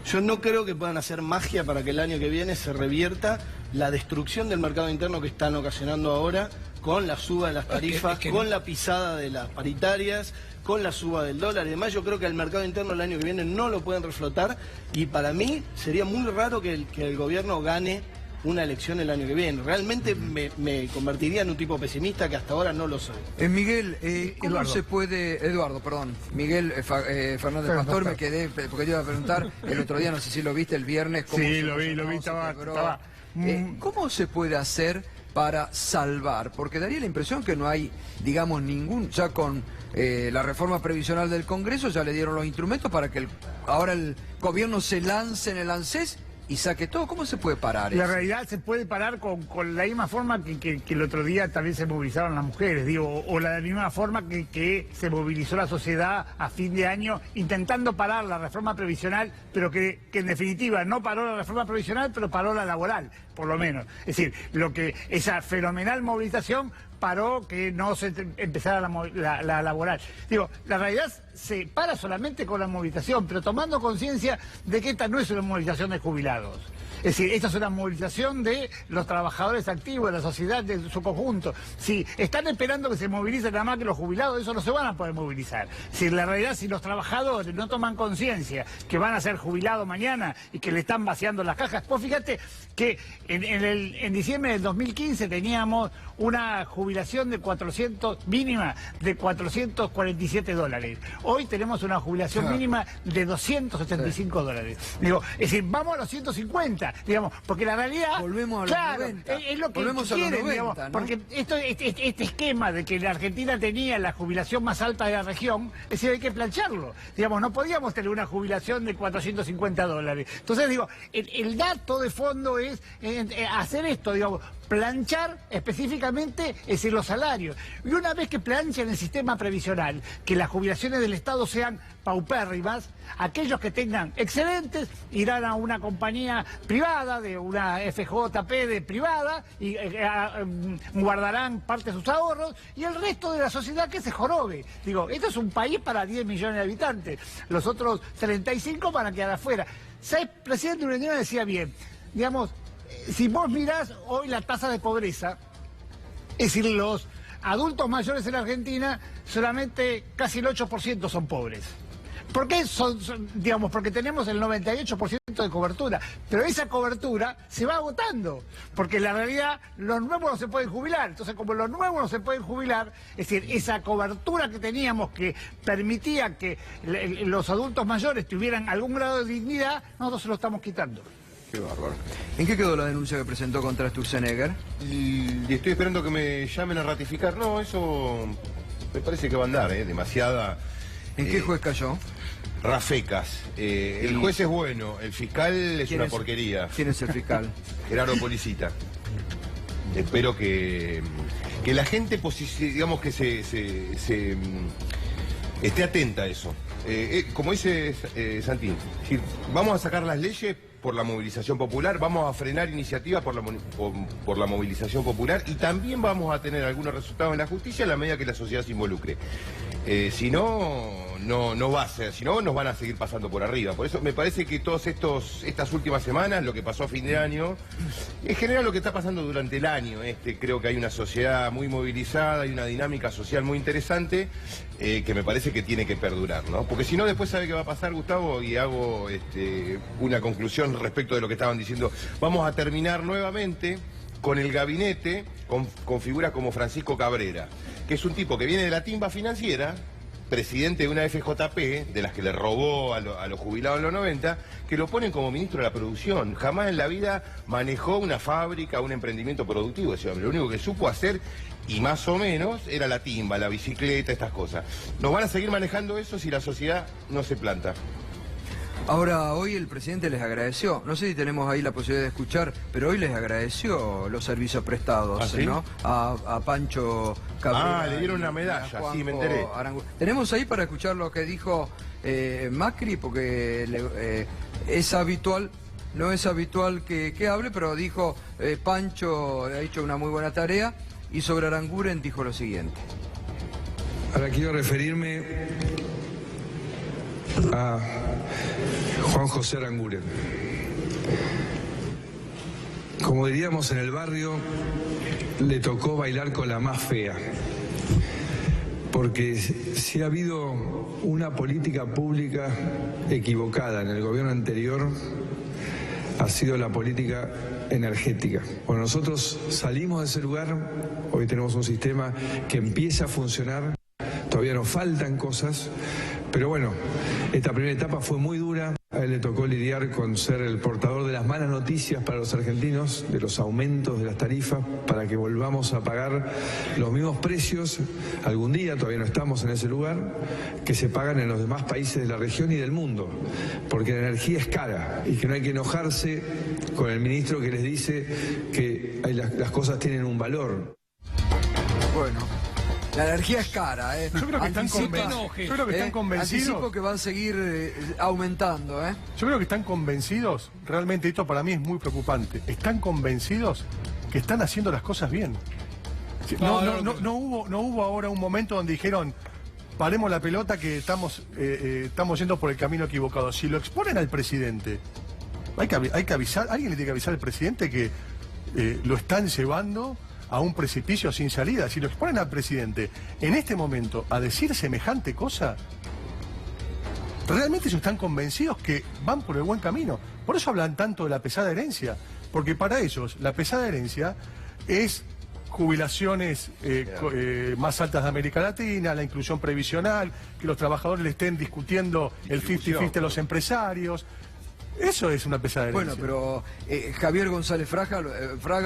Yo no creo que puedan hacer magia para que el año que viene se revierta la destrucción del mercado interno que están ocasionando ahora con la suba de las tarifas, con la pisada de las paritarias, con la suba del dólar y demás. Yo creo que el mercado interno el año que viene no lo pueden reflotar y para mí sería muy raro que el gobierno gane una elección el año que viene. Realmente me convertiría en un tipo pesimista que hasta ahora no lo soy. Miguel, ¿cómo Eduardo. se puede... Eduardo, perdón. Miguel Fernández Pastor, me quedé, porque te iba a preguntar, el otro día, no sé si lo viste el viernes. Cómo Sí, se lo vi, emocionó, se estaba... quebró. ¿Cómo se puede hacer para salvar? Porque daría la impresión que no hay, digamos, ningún... Ya con la reforma previsional del Congreso ya le dieron los instrumentos para que ahora el gobierno se lance en el ANSES y saque todo. ¿Cómo se puede parar La eso? realidad se puede parar con la misma forma que el otro día también se movilizaron las mujeres, digo, o la misma forma que se movilizó la sociedad a fin de año intentando parar la reforma previsional, pero que en definitiva no paró la reforma previsional, pero paró la laboral, por lo menos. Es decir, esa fenomenal movilización paró que no se empezara la laboral. Digo, la realidad se para solamente con la movilización, pero tomando conciencia de que esta no es una movilización de jubilados. Es decir, esta es una movilización de los trabajadores activos, de la sociedad de su conjunto. Si están esperando que se movilicen nada más que los jubilados, eso no se van a poder movilizar. Si en la realidad, si los trabajadores no toman conciencia que van a ser jubilados mañana y que le están vaciando las cajas, pues fíjate que en diciembre del 2015 teníamos una jubilación de 400, mínima de $447. Hoy tenemos una jubilación mínima de $275. Digo, es decir, vamos a los 150. Digamos, porque la realidad... Volvemos a los claro, 90. es lo que Volvemos a los quieren, 90, digamos, ¿no? porque este esquema de que la Argentina tenía la jubilación más alta de la región, es decir, hay que plancharlo. Digamos, no podíamos tener una jubilación de $450. Entonces, digo, el dato de fondo es hacer esto, digamos, planchar específicamente, es decir, los salarios. Y una vez que planchen el sistema previsional, que las jubilaciones del Estado sean paupérrimas, aquellos que tengan excedentes irán a una compañía privada, de una FJP de privada, y guardarán parte de sus ahorros, y el resto de la sociedad que se jorobe. Digo, esto es un país para 10 millones de habitantes, los otros 35 van a quedar afuera. ¿Sabes? El presidente de la Unión decía bien, digamos, si vos mirás hoy la tasa de pobreza, es decir, los adultos mayores en la Argentina, solamente casi el 8% son pobres. ¿Por qué digamos, porque tenemos el 98% de cobertura, pero esa cobertura se va agotando, porque en la realidad los nuevos no se pueden jubilar, entonces como los nuevos no se pueden jubilar, es decir, esa cobertura que teníamos que permitía que los adultos mayores tuvieran algún grado de dignidad, nosotros se lo estamos quitando. Qué bárbaro. ¿En qué quedó la denuncia que presentó contra Sturzenegger? Y estoy esperando que me llamen a ratificar. No, eso me parece que va a andar, demasiada... ¿En qué juez cayó? Rafecas. El juez es bueno, el fiscal es una porquería. ¿Quién es el fiscal? Gerardo Policita. Espero que la gente, digamos que se esté atenta a eso. Como dice Santín, es decir, vamos a sacar las leyes por la movilización popular, vamos a frenar iniciativas por la movilización popular y también vamos a tener algunos resultados en la justicia a la medida que la sociedad se involucre. Si no, no va a ser, si no nos van a seguir pasando por arriba. Por eso me parece que todas estas últimas semanas, lo que pasó a fin de año, en general lo que está pasando durante el año, creo que hay una sociedad muy movilizada, hay una dinámica social muy interesante que me parece que tiene que perdurar, ¿no? Porque si no, después sabe qué va a pasar, Gustavo, y hago una conclusión respecto de lo que estaban diciendo. Vamos a terminar nuevamente con el gabinete, con figuras como Francisco Cabrera, que es un tipo que viene de la timba financiera, presidente de una FJP, de las que le robó a los jubilados en los 90, que lo ponen como ministro de la producción. Jamás en la vida manejó una fábrica, un emprendimiento productivo ese hombre. Lo único que supo hacer, y más o menos, era la timba, la bicicleta, estas cosas. Nos van a seguir manejando eso si la sociedad no se planta. Ahora, hoy el presidente les agradeció, no sé si tenemos ahí la posibilidad de escuchar, pero hoy les agradeció los servicios prestados, ¿Ah, sí? ¿no? A Pancho Cabrera. Ah, le dieron una medalla, sí, me enteré. Tenemos ahí para escuchar lo que dijo Macri, porque es habitual, no es habitual que hable, pero dijo, Pancho ha hecho una muy buena tarea, y sobre Aranguren dijo lo siguiente. Ahora quiero referirme a Juan José Aranguren. Como diríamos en el barrio, le tocó bailar con la más fea. Porque si ha habido una política pública equivocada en el gobierno anterior, ha sido la política energética. Cuando nosotros salimos de ese lugar, hoy tenemos un sistema que empieza a funcionar, todavía nos faltan cosas, pero bueno, esta primera etapa fue muy dura. A él le tocó lidiar con ser el portador de las malas noticias para los argentinos, de los aumentos de las tarifas, para que volvamos a pagar los mismos precios, algún día, todavía no estamos en ese lugar, que se pagan en los demás países de la región y del mundo, porque la energía es cara y que no hay que enojarse con el ministro que les dice que las cosas tienen un valor. Bueno. La energía es cara, ¿eh? Yo creo que están convencidos. Anticipo que van a seguir aumentando, ¿eh? Yo creo que están convencidos, realmente esto para mí es muy preocupante, están convencidos que están haciendo las cosas bien. No hubo ahora un momento donde dijeron, paremos la pelota que estamos yendo por el camino equivocado. Si lo exponen al presidente, hay que avisar, alguien le tiene que avisar al presidente que lo están llevando a un precipicio sin salida. Si lo exponen al presidente en este momento a decir semejante cosa, realmente ellos están convencidos que van por el buen camino. Por eso hablan tanto de la pesada herencia, porque para ellos la pesada herencia es jubilaciones más altas de América Latina, la inclusión previsional, que los trabajadores le estén discutiendo el 50-50 a los empresarios. Eso es una pesada herencia. Bueno, pero Javier González Fraga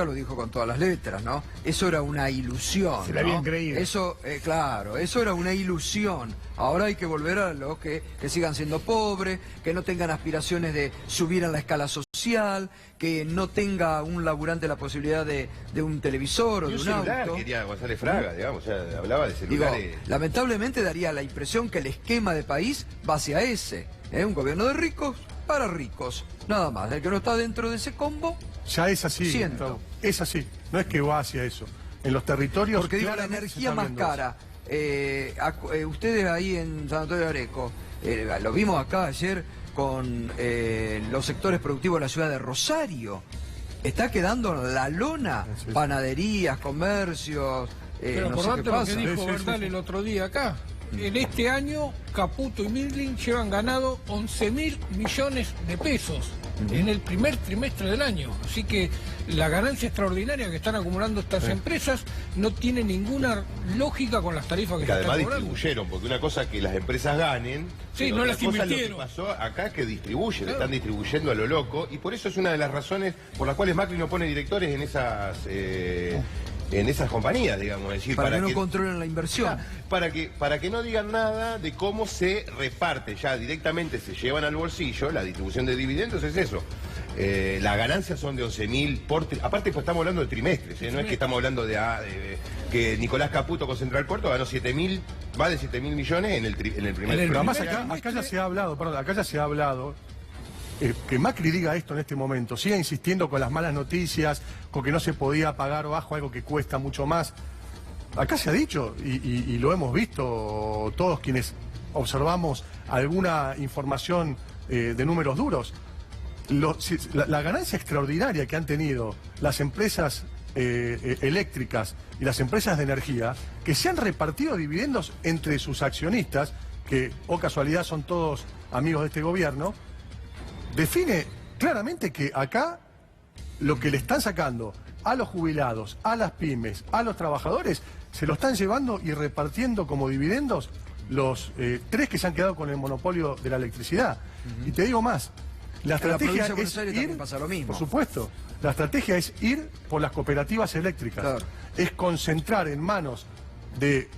lo dijo con todas las letras, ¿no? Eso era una ilusión. Se la habían creído. Eso, claro, eso era una ilusión. Ahora hay que volver a los que sigan siendo pobres, que no tengan aspiraciones de subir en la escala social, que no tenga un laburante la posibilidad de un televisor o de un celular auto. Quería González Fraga, digamos, o sea, hablaba de celulares. Digo, lamentablemente daría la impresión que el esquema de país va hacia ese. Un gobierno de ricos para ricos, nada más. El que no está dentro de ese combo, ya es así, siento. Es así, no es que va hacia eso. En los territorios... Porque digo, la energía más cara, ustedes ahí en San Antonio de Areco, lo vimos acá ayer con los sectores productivos de la ciudad de Rosario, está quedando la lona, panaderías, comercios, pero no sé qué lo pasa. que dijo Bernal el otro día acá. En este año, Caputo y Milling llevan ganado 11.000 millones de pesos. en el primer trimestre del año. Así que la ganancia extraordinaria que están acumulando estas empresas no tiene ninguna lógica con las tarifas que se además están cobrando. distribuyeron, porque una cosa es que las empresas ganen, sí, no las invirtieron. Lo que pasó acá es que distribuyen, claro, están distribuyendo a lo loco, y por eso es una de las razones por las cuales Macri no pone directores en esas compañías, digamos, es decir, para que no que controlen la inversión. para que no digan nada de cómo se reparte, ya directamente se llevan al bolsillo. La distribución de dividendos es eso. Las ganancias son de 11.000 aparte, pues estamos hablando de trimestres, no es que estamos hablando de que Nicolás Caputo con Central Puerto ganó 7.000, más de 7.000 millones en el primer trimestre. Pero además acá ya se ha hablado, que Macri diga esto en este momento, siga insistiendo con las malas noticias, con que no se podía pagar bajo algo que cuesta mucho más. Acá se ha dicho, y lo hemos visto todos quienes observamos alguna información de números duros, la ganancia extraordinaria que han tenido las empresas eléctricas y las empresas de energía, que se han repartido dividendos entre sus accionistas, que, oh casualidad, son todos amigos de este gobierno, define claramente que acá lo que le están sacando a los jubilados, a las pymes, a los trabajadores, se lo están llevando y repartiendo como dividendos los tres que se han quedado con el monopolio de la electricidad. Y te digo más, la estrategia es ir, pasa lo mismo. por supuesto, la estrategia es ir por las cooperativas eléctricas, claro, es concentrar en manos de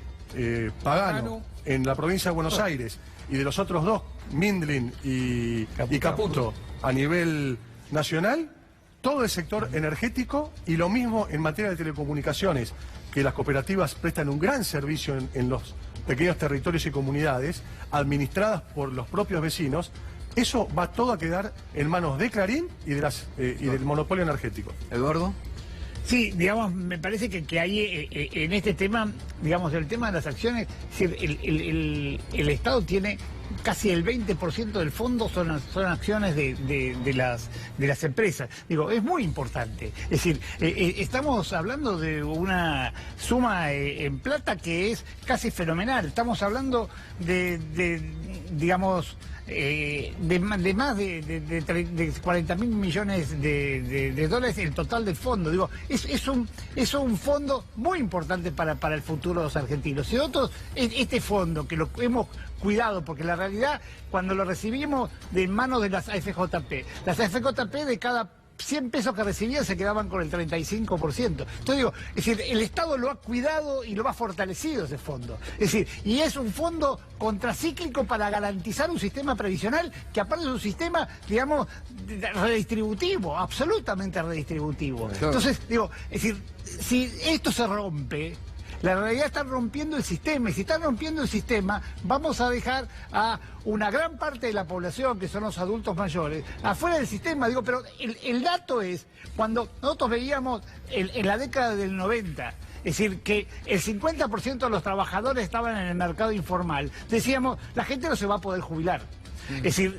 Pagano en la provincia de Buenos Aires y de los otros dos, Mindlin y Caputo, a nivel nacional, todo el sector energético, y lo mismo en materia de telecomunicaciones, que las cooperativas prestan un gran servicio en los pequeños territorios y comunidades, administradas por los propios vecinos. Eso va todo a quedar en manos de Clarín y del monopolio energético. Eduardo. Sí, digamos, me parece que hay en este tema, digamos, el tema de las acciones, es decir, el Estado tiene casi el 20% del fondo son acciones de las empresas. Digo, es muy importante. Es decir, estamos hablando de una suma en plata que es casi fenomenal. Estamos hablando digamos, de más de 40.000 millones de dólares el total del fondo. Digo, es un fondo muy importante para el futuro de los argentinos. Y nosotros, este fondo, que lo hemos cuidado, porque la realidad, cuando lo recibimos de manos de las AFJP de cada 100 pesos que recibían se quedaban con el 35%. Entonces digo, es decir, el Estado lo ha cuidado y lo ha fortalecido ese fondo. Es decir, y es un fondo contracíclico para garantizar un sistema previsional que aparte es un sistema, digamos, redistributivo, absolutamente redistributivo. Claro. Entonces, digo, es decir, si esto se rompe, la realidad está rompiendo el sistema, y si está rompiendo el sistema, vamos a dejar a una gran parte de la población, que son los adultos mayores, afuera del sistema. Digo, pero el dato es, cuando nosotros veíamos en la década del 90, es decir, que el 50% de los trabajadores estaban en el mercado informal, decíamos, la gente no se va a poder jubilar. Es decir,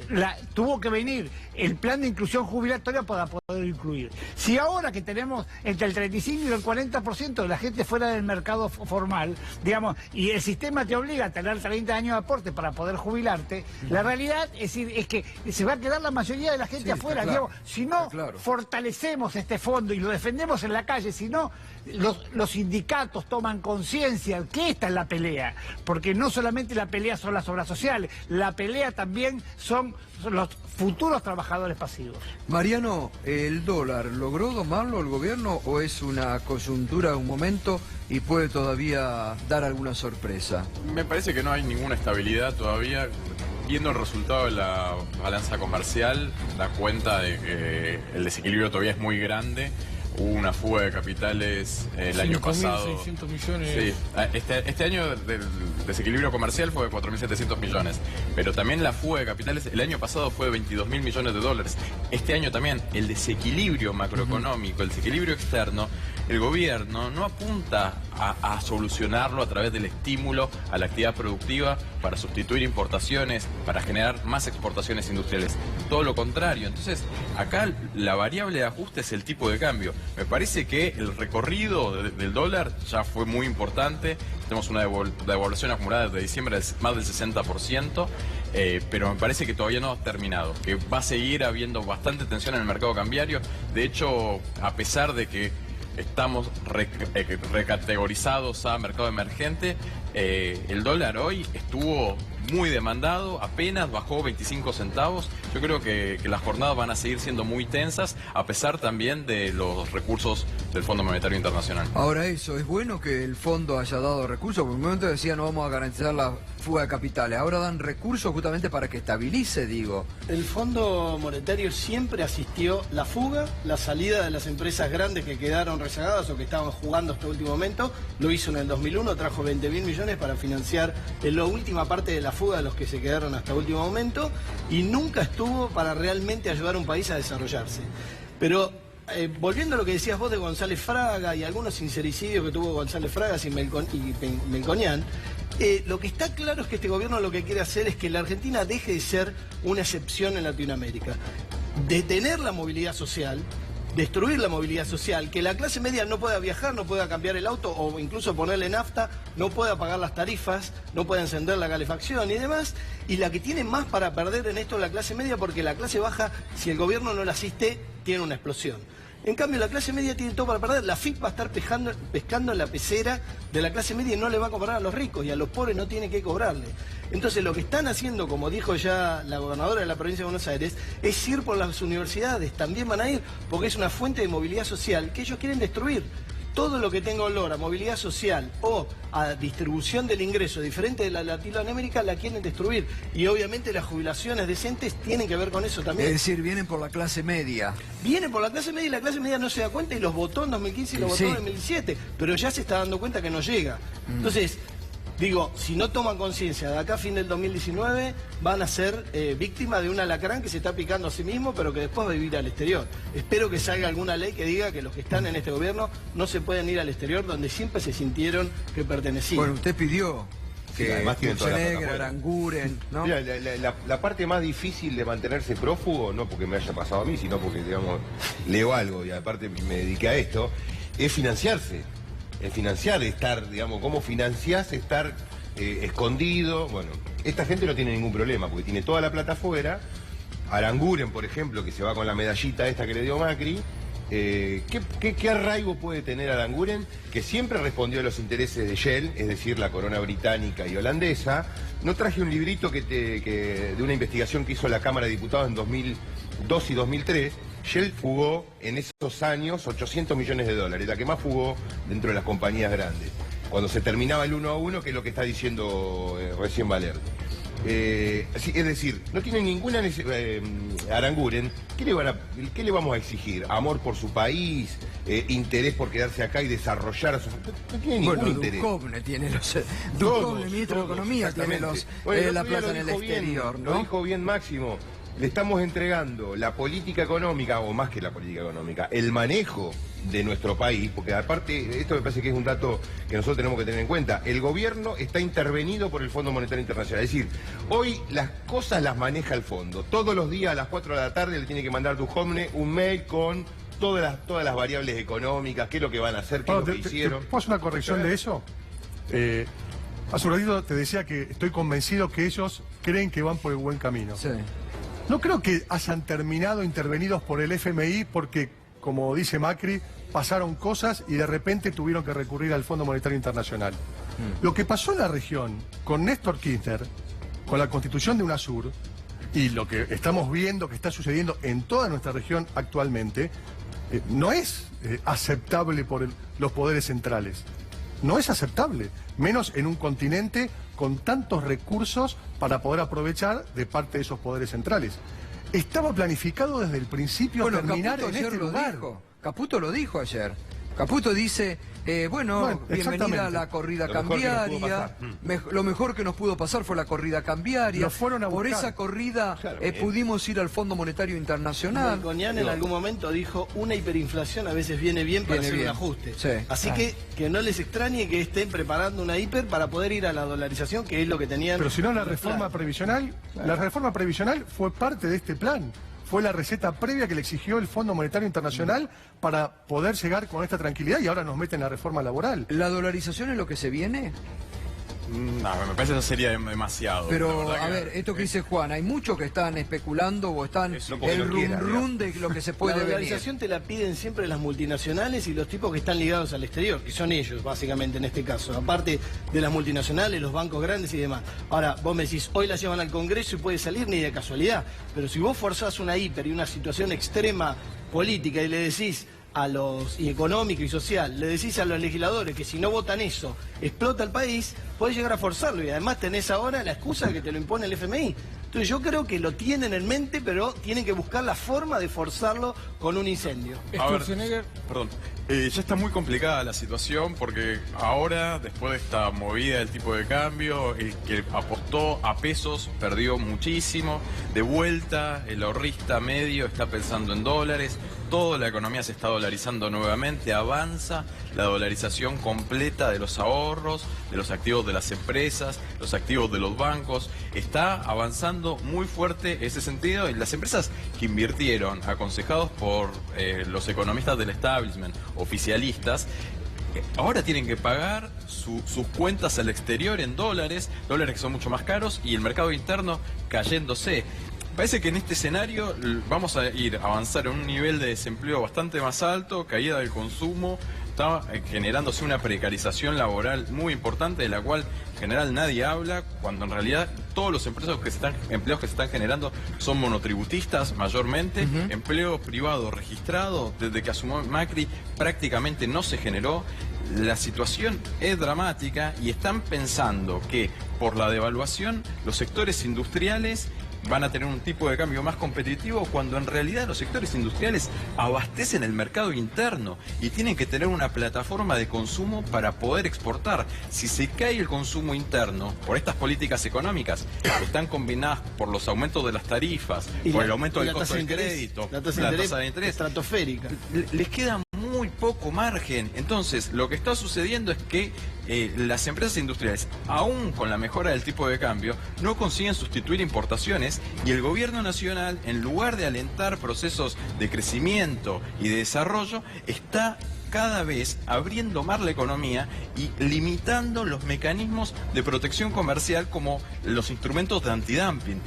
tuvo que venir el plan de inclusión jubilatoria para poder incluir. Si ahora que tenemos entre el 35 y el 40% de la gente fuera del mercado formal, digamos, y el sistema te obliga a tener 30 años de aporte para poder jubilarte, la realidad es que se va a quedar la mayoría de la gente afuera. Claro. Digamos, si no fortalecemos este fondo y lo defendemos en la calle, si no los sindicatos toman conciencia que esta es la pelea, porque no solamente la pelea son las obras sociales, la pelea también son los futuros trabajadores pasivos. Mariano, ¿el dólar logró domarlo el gobierno o es una coyuntura de un momento y puede todavía dar alguna sorpresa? Me parece que no hay ninguna estabilidad todavía. Viendo el resultado de la balanza comercial, da cuenta de que el desequilibrio todavía es muy grande. Hubo una fuga de capitales el año pasado. 5.600 millones. Sí, este año el desequilibrio comercial fue de 4.700 millones, pero también la fuga de capitales el año pasado fue de 22.000 millones de dólares. Este año también el desequilibrio macroeconómico, el desequilibrio externo, el gobierno no apunta a solucionarlo a través del estímulo a la actividad productiva para sustituir importaciones, para generar más exportaciones industriales. Todo lo contrario. Entonces, acá la variable de ajuste es el tipo de cambio. Me parece que el recorrido del dólar ya fue muy importante. Tenemos una devaluación acumulada desde diciembre de más del 60%. pero me parece que todavía no ha terminado, que va a seguir habiendo bastante tensión en el mercado cambiario. De hecho, a pesar de que estamos recategorizados a mercado emergente, el dólar hoy estuvo muy demandado, apenas bajó 25 centavos. Yo creo que las jornadas van a seguir siendo muy tensas, a pesar también de los recursos del Fondo Monetario Internacional. Ahora, eso, ¿es bueno que el fondo haya dado recursos? Por un momento decían no vamos a garantizar la fuga de capitales. Ahora dan recursos justamente para que estabilice, digo. El Fondo Monetario siempre asistió la fuga, la salida de las empresas grandes que quedaron rezagadas o que estaban jugando hasta el último momento. Lo hizo en el 2001, trajo 20.000 millones para financiar la última parte de la fuga de los que se quedaron hasta el último momento, y nunca estuvo para realmente ayudar a un país a desarrollarse. Pero volviendo a lo que decías vos de González Fraga y algunos sincericidios que tuvo González Fraga y Melconian, lo que está claro es que este gobierno lo que quiere hacer es que la Argentina deje de ser una excepción en Latinoamérica, detener la movilidad social, destruir la movilidad social, que la clase media no pueda viajar, no pueda cambiar el auto o incluso ponerle nafta, no pueda pagar las tarifas, no pueda encender la calefacción y demás, y la que tiene más para perder en esto es la clase media, porque la clase baja, si el gobierno no la asiste, tiene una explosión. En cambio, la clase media tiene todo para perder. La FIP va a estar pescando en la pecera de la clase media y no le va a cobrar a los ricos, y a los pobres no tiene que cobrarle. Entonces, lo que están haciendo, como dijo ya la gobernadora de la provincia de Buenos Aires, es ir por las universidades. También van a ir, porque es una fuente de movilidad social que ellos quieren destruir. Todo lo que tenga olor a movilidad social o a distribución del ingreso diferente de la Latinoamérica la quieren destruir. Y obviamente las jubilaciones decentes tienen que ver con eso también. Es decir, vienen por la clase media. Vienen por la clase media y la clase media no se da cuenta y los votó en 2015 y los votó en 2017. Pero ya se está dando cuenta que no llega. Entonces, digo, si no toman conciencia de acá a fin del 2019, van a ser víctimas de un alacrán que se está picando a sí mismo, pero que después va a vivir al exterior. Espero que salga alguna ley que diga que los que están en este gobierno no se pueden ir al exterior, donde siempre se sintieron que pertenecían. Bueno, usted pidió que además tienen toda la plata Montenegro, afuera. Aranguren, ¿no? Mira, la parte más difícil de mantenerse prófugo, no porque me haya pasado a mí, sino porque, digamos, leo algo y aparte me dediqué a esto, es financiarse. Es financiar, estar, digamos, ¿cómo financiás estar escondido? Bueno, esta gente no tiene ningún problema porque tiene toda la plata afuera. Aranguren, por ejemplo, que se va con la medallita esta que le dio Macri. ¿Qué arraigo puede tener Aranguren? Que siempre respondió a los intereses de Shell, es decir, la corona británica y holandesa. No traje un librito de una investigación que hizo la Cámara de Diputados en 2002 y 2003. Shell fugó en esos años 800 millones de dólares, la que más fugó dentro de las compañías grandes. Cuando se terminaba el 1 a 1, que es lo que está diciendo recién Valerdi. Es decir, no tiene ninguna Aranguren, ¿qué le vamos a exigir? ¿Amor por su país? ¿Interés por quedarse acá y desarrollar a su... No tiene ningún interés. Duchovne tiene los... Duchovne, el ministro de Economía, tiene la plata en el exterior, ¿no? Lo dijo bien Máximo. Le estamos entregando la política económica, o más que la política económica, el manejo de nuestro país, porque aparte, esto me parece que es un dato que nosotros tenemos que tener en cuenta, el gobierno está intervenido por el Fondo Monetario Internacional, es decir, hoy las cosas las maneja el fondo, todos los días a las 4 de la tarde le tiene que mandar Duchovne un mail con todas las variables económicas, qué es lo que van a hacer, qué es lo que hicieron. ¿Puedo hacer una corrección de eso? Hace un ratito te decía que estoy convencido que ellos creen que van por el buen camino. Sí. No creo que hayan terminado intervenidos por el FMI porque, como dice Macri, pasaron cosas y de repente tuvieron que recurrir al Fondo Monetario Internacional. Lo que pasó en la región con Néstor Kirchner, con la constitución de UNASUR, y lo que estamos viendo que está sucediendo en toda nuestra región actualmente, no es aceptable por los poderes centrales. No es aceptable, menos en un continente con tantos recursos para poder aprovechar de parte de esos poderes centrales. Estaba planificado desde el principio terminar en este lugar. Caputo lo dijo ayer. Caputo dice, bienvenida a la corrida cambiaria. Lo mejor que nos pudo pasar fue la corrida cambiaria. Lo fueron a Por buscar. esa corrida pudimos ir al Fondo Monetario Internacional. Melconian en algún momento dijo, una hiperinflación a veces viene bien para hacer un ajuste. Sí. Así que no les extrañe que estén preparando una hiper para poder ir a la dolarización, que es lo que tenían. Pero si no, la reforma previsional fue parte de este plan. Fue la receta previa que le exigió el Fondo Monetario Internacional para poder llegar con esta tranquilidad y ahora nos meten la reforma laboral. ¿La dolarización es lo que se viene? No, me parece que eso sería demasiado. Pero, a ver, esto que dice Juan, hay muchos que están especulando o están el rum de lo que se puede la venir. dolarización te la piden siempre las multinacionales y los tipos que están ligados al exterior, que son ellos, básicamente, en este caso. Aparte de las multinacionales, los bancos grandes y demás. Ahora, vos me decís, hoy la llevan al Congreso y puede salir ni de casualidad. Pero si vos forzás una hiper y una situación extrema política y le decís y económico y social, le decís a los legisladores que si no votan eso, explota el país, podés llegar a forzarlo y además tenés ahora la excusa de que te lo impone el FMI. Entonces yo creo que lo tienen en mente, pero tienen que buscar la forma de forzarlo con un incendio. A ver, perdón. Ya está muy complicada la situación porque ahora, después de esta movida del tipo de cambio, el que apostó a pesos perdió muchísimo. De vuelta, el ahorrista medio está pensando en dólares. Toda la economía se está dolarizando nuevamente, avanza la dolarización completa de los ahorros, de los activos de las empresas, los activos de los bancos. Está avanzando muy fuerte ese sentido y las empresas que invirtieron, aconsejados por los economistas del establishment, oficialistas, ahora tienen que pagar sus cuentas al exterior en dólares que son mucho más caros y el mercado interno cayéndose. Parece que en este escenario vamos a avanzar en un nivel de desempleo bastante más alto, caída del consumo, está generándose una precarización laboral muy importante de la cual en general nadie habla, cuando en realidad todos los empleos que se están generando son monotributistas mayormente, empleo privado registrado desde que asumió Macri prácticamente no se generó. La situación es dramática y están pensando que por la devaluación los sectores industriales van a tener un tipo de cambio más competitivo cuando en realidad los sectores industriales abastecen el mercado interno y tienen que tener una plataforma de consumo para poder exportar. Si se cae el consumo interno por estas políticas económicas que están combinadas por los aumentos de las tarifas, por el aumento del costo del crédito, la tasa de interés estratosférica, les queda muy poco margen. Entonces, lo que está sucediendo es que las empresas industriales, aún con la mejora del tipo de cambio, no consiguen sustituir importaciones y el gobierno nacional, en lugar de alentar procesos de crecimiento y de desarrollo, está cada vez abriendo más la economía y limitando los mecanismos de protección comercial como los instrumentos de antidumping.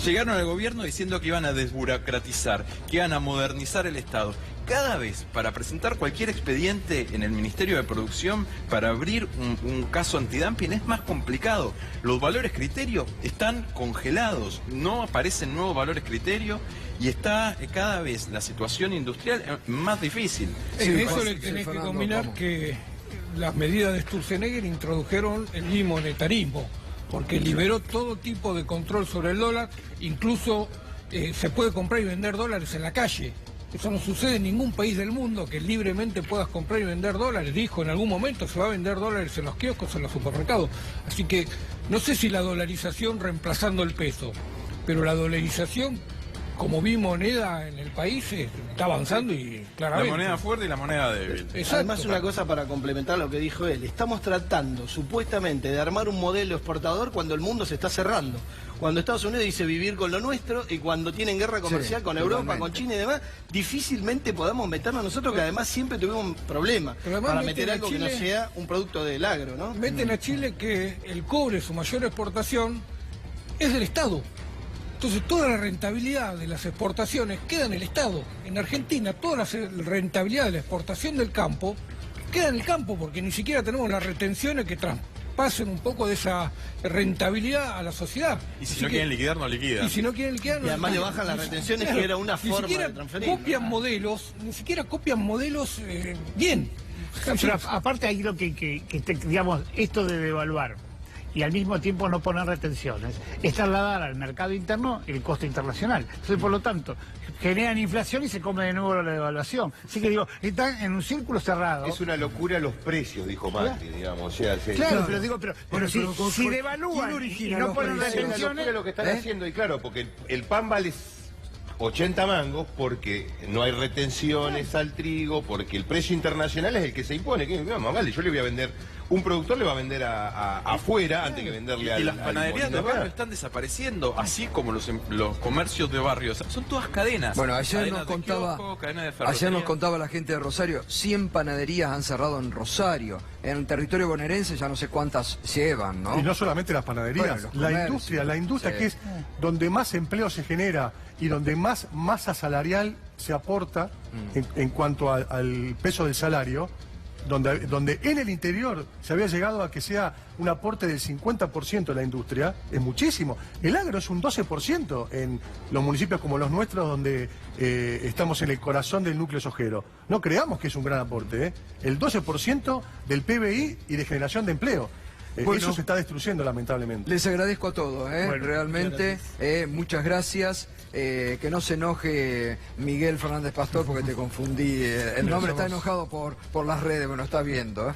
Llegaron al gobierno diciendo que iban a desburocratizar, que iban a modernizar el Estado. Cada vez, para presentar cualquier expediente en el Ministerio de Producción, para abrir un caso antidumping, es más complicado. Los valores criterio están congelados, no aparecen nuevos valores criterio y está cada vez la situación industrial más difícil. En eso le tenés que combinar que las medidas de Sturzenegger introdujeron el bimonetarismo, porque liberó todo tipo de control sobre el dólar, incluso se puede comprar y vender dólares en la calle. Eso no sucede en ningún país del mundo, que libremente puedas comprar y vender dólares. Dijo, en algún momento se va a vender dólares en los kioscos, en los supermercados. Así que no sé si la dolarización reemplazando el peso, pero la dolarización como bimoneda en el país está avanzando y claramente. La moneda fuerte y la moneda débil. Exacto. Además, una cosa para complementar lo que dijo él. Estamos tratando, supuestamente, de armar un modelo exportador cuando el mundo se está cerrando. Cuando Estados Unidos dice vivir con lo nuestro y cuando tienen guerra comercial con Europa, con China y demás, difícilmente podamos meternos nosotros, que además siempre tuvimos un problema para meter algo Chile, que no sea un producto del agro, ¿no? Meten a Chile que el cobre, su mayor exportación, es del Estado. Entonces toda la rentabilidad de las exportaciones queda en el Estado. En Argentina toda la rentabilidad de la exportación del campo queda en el campo porque ni siquiera tenemos las retenciones que traspasen un poco de esa rentabilidad a la sociedad. Y si no quieren liquidar, no liquidan. Y si no quieren liquidar, no liquidan. Y además le bajan las retenciones, que era una forma de transferir. Ni siquiera copian modelos bien. Pero aparte hay lo que digamos, esto de devaluar y al mismo tiempo no poner retenciones, es trasladar al mercado interno el costo internacional. Entonces, por lo tanto, generan inflación y se come de nuevo la devaluación. Así que digo, están en un círculo cerrado. Es una locura los precios, dijo Macri, digamos. O sea, claro, pero digo, pero si devalúan y no ponen retenciones... Es una locura lo que están haciendo, y claro, porque el pan vale 80 mangos porque no hay retenciones al trigo, porque el precio internacional es el que se impone. Vale, yo le voy a vender un productor le va a vender afuera antes que venderle al Y las panaderías de al barrio están desapareciendo, así como los comercios de barrio. O sea, son todas cadenas. Bueno, ayer Cadenas nos de contaba, kiosco, cadenas de ayer ferretería. nos contaba la gente de Rosario, 100 panaderías han cerrado en Rosario. En el territorio bonaerense ya no sé cuántas llevan, ¿no? Y no solamente las panaderías, Bueno, los la comercios, industria sí. que es donde más empleo se genera y donde más masa salarial se aporta en cuanto al peso del salario, donde en el interior se había llegado a que sea un aporte del 50% de la industria, es muchísimo. El agro es un 12% en los municipios como los nuestros, donde estamos en el corazón del núcleo sojero. No creamos que es un gran aporte, ¿eh? El 12% del PBI y de generación de empleo. Bueno, eso se está destruyendo lamentablemente. Les agradezco a todos, Bueno, realmente, muchas gracias. Que no se enoje Miguel Fernández Pastor porque te confundí. El nombre está enojado por las redes, bueno, está viendo.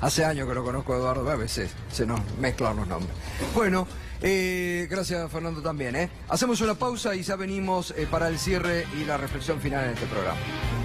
Hace años que lo conozco a Eduardo, a veces se nos mezclan los nombres. Bueno, gracias Fernando también. Hacemos una pausa y ya venimos para el cierre y la reflexión final en este programa.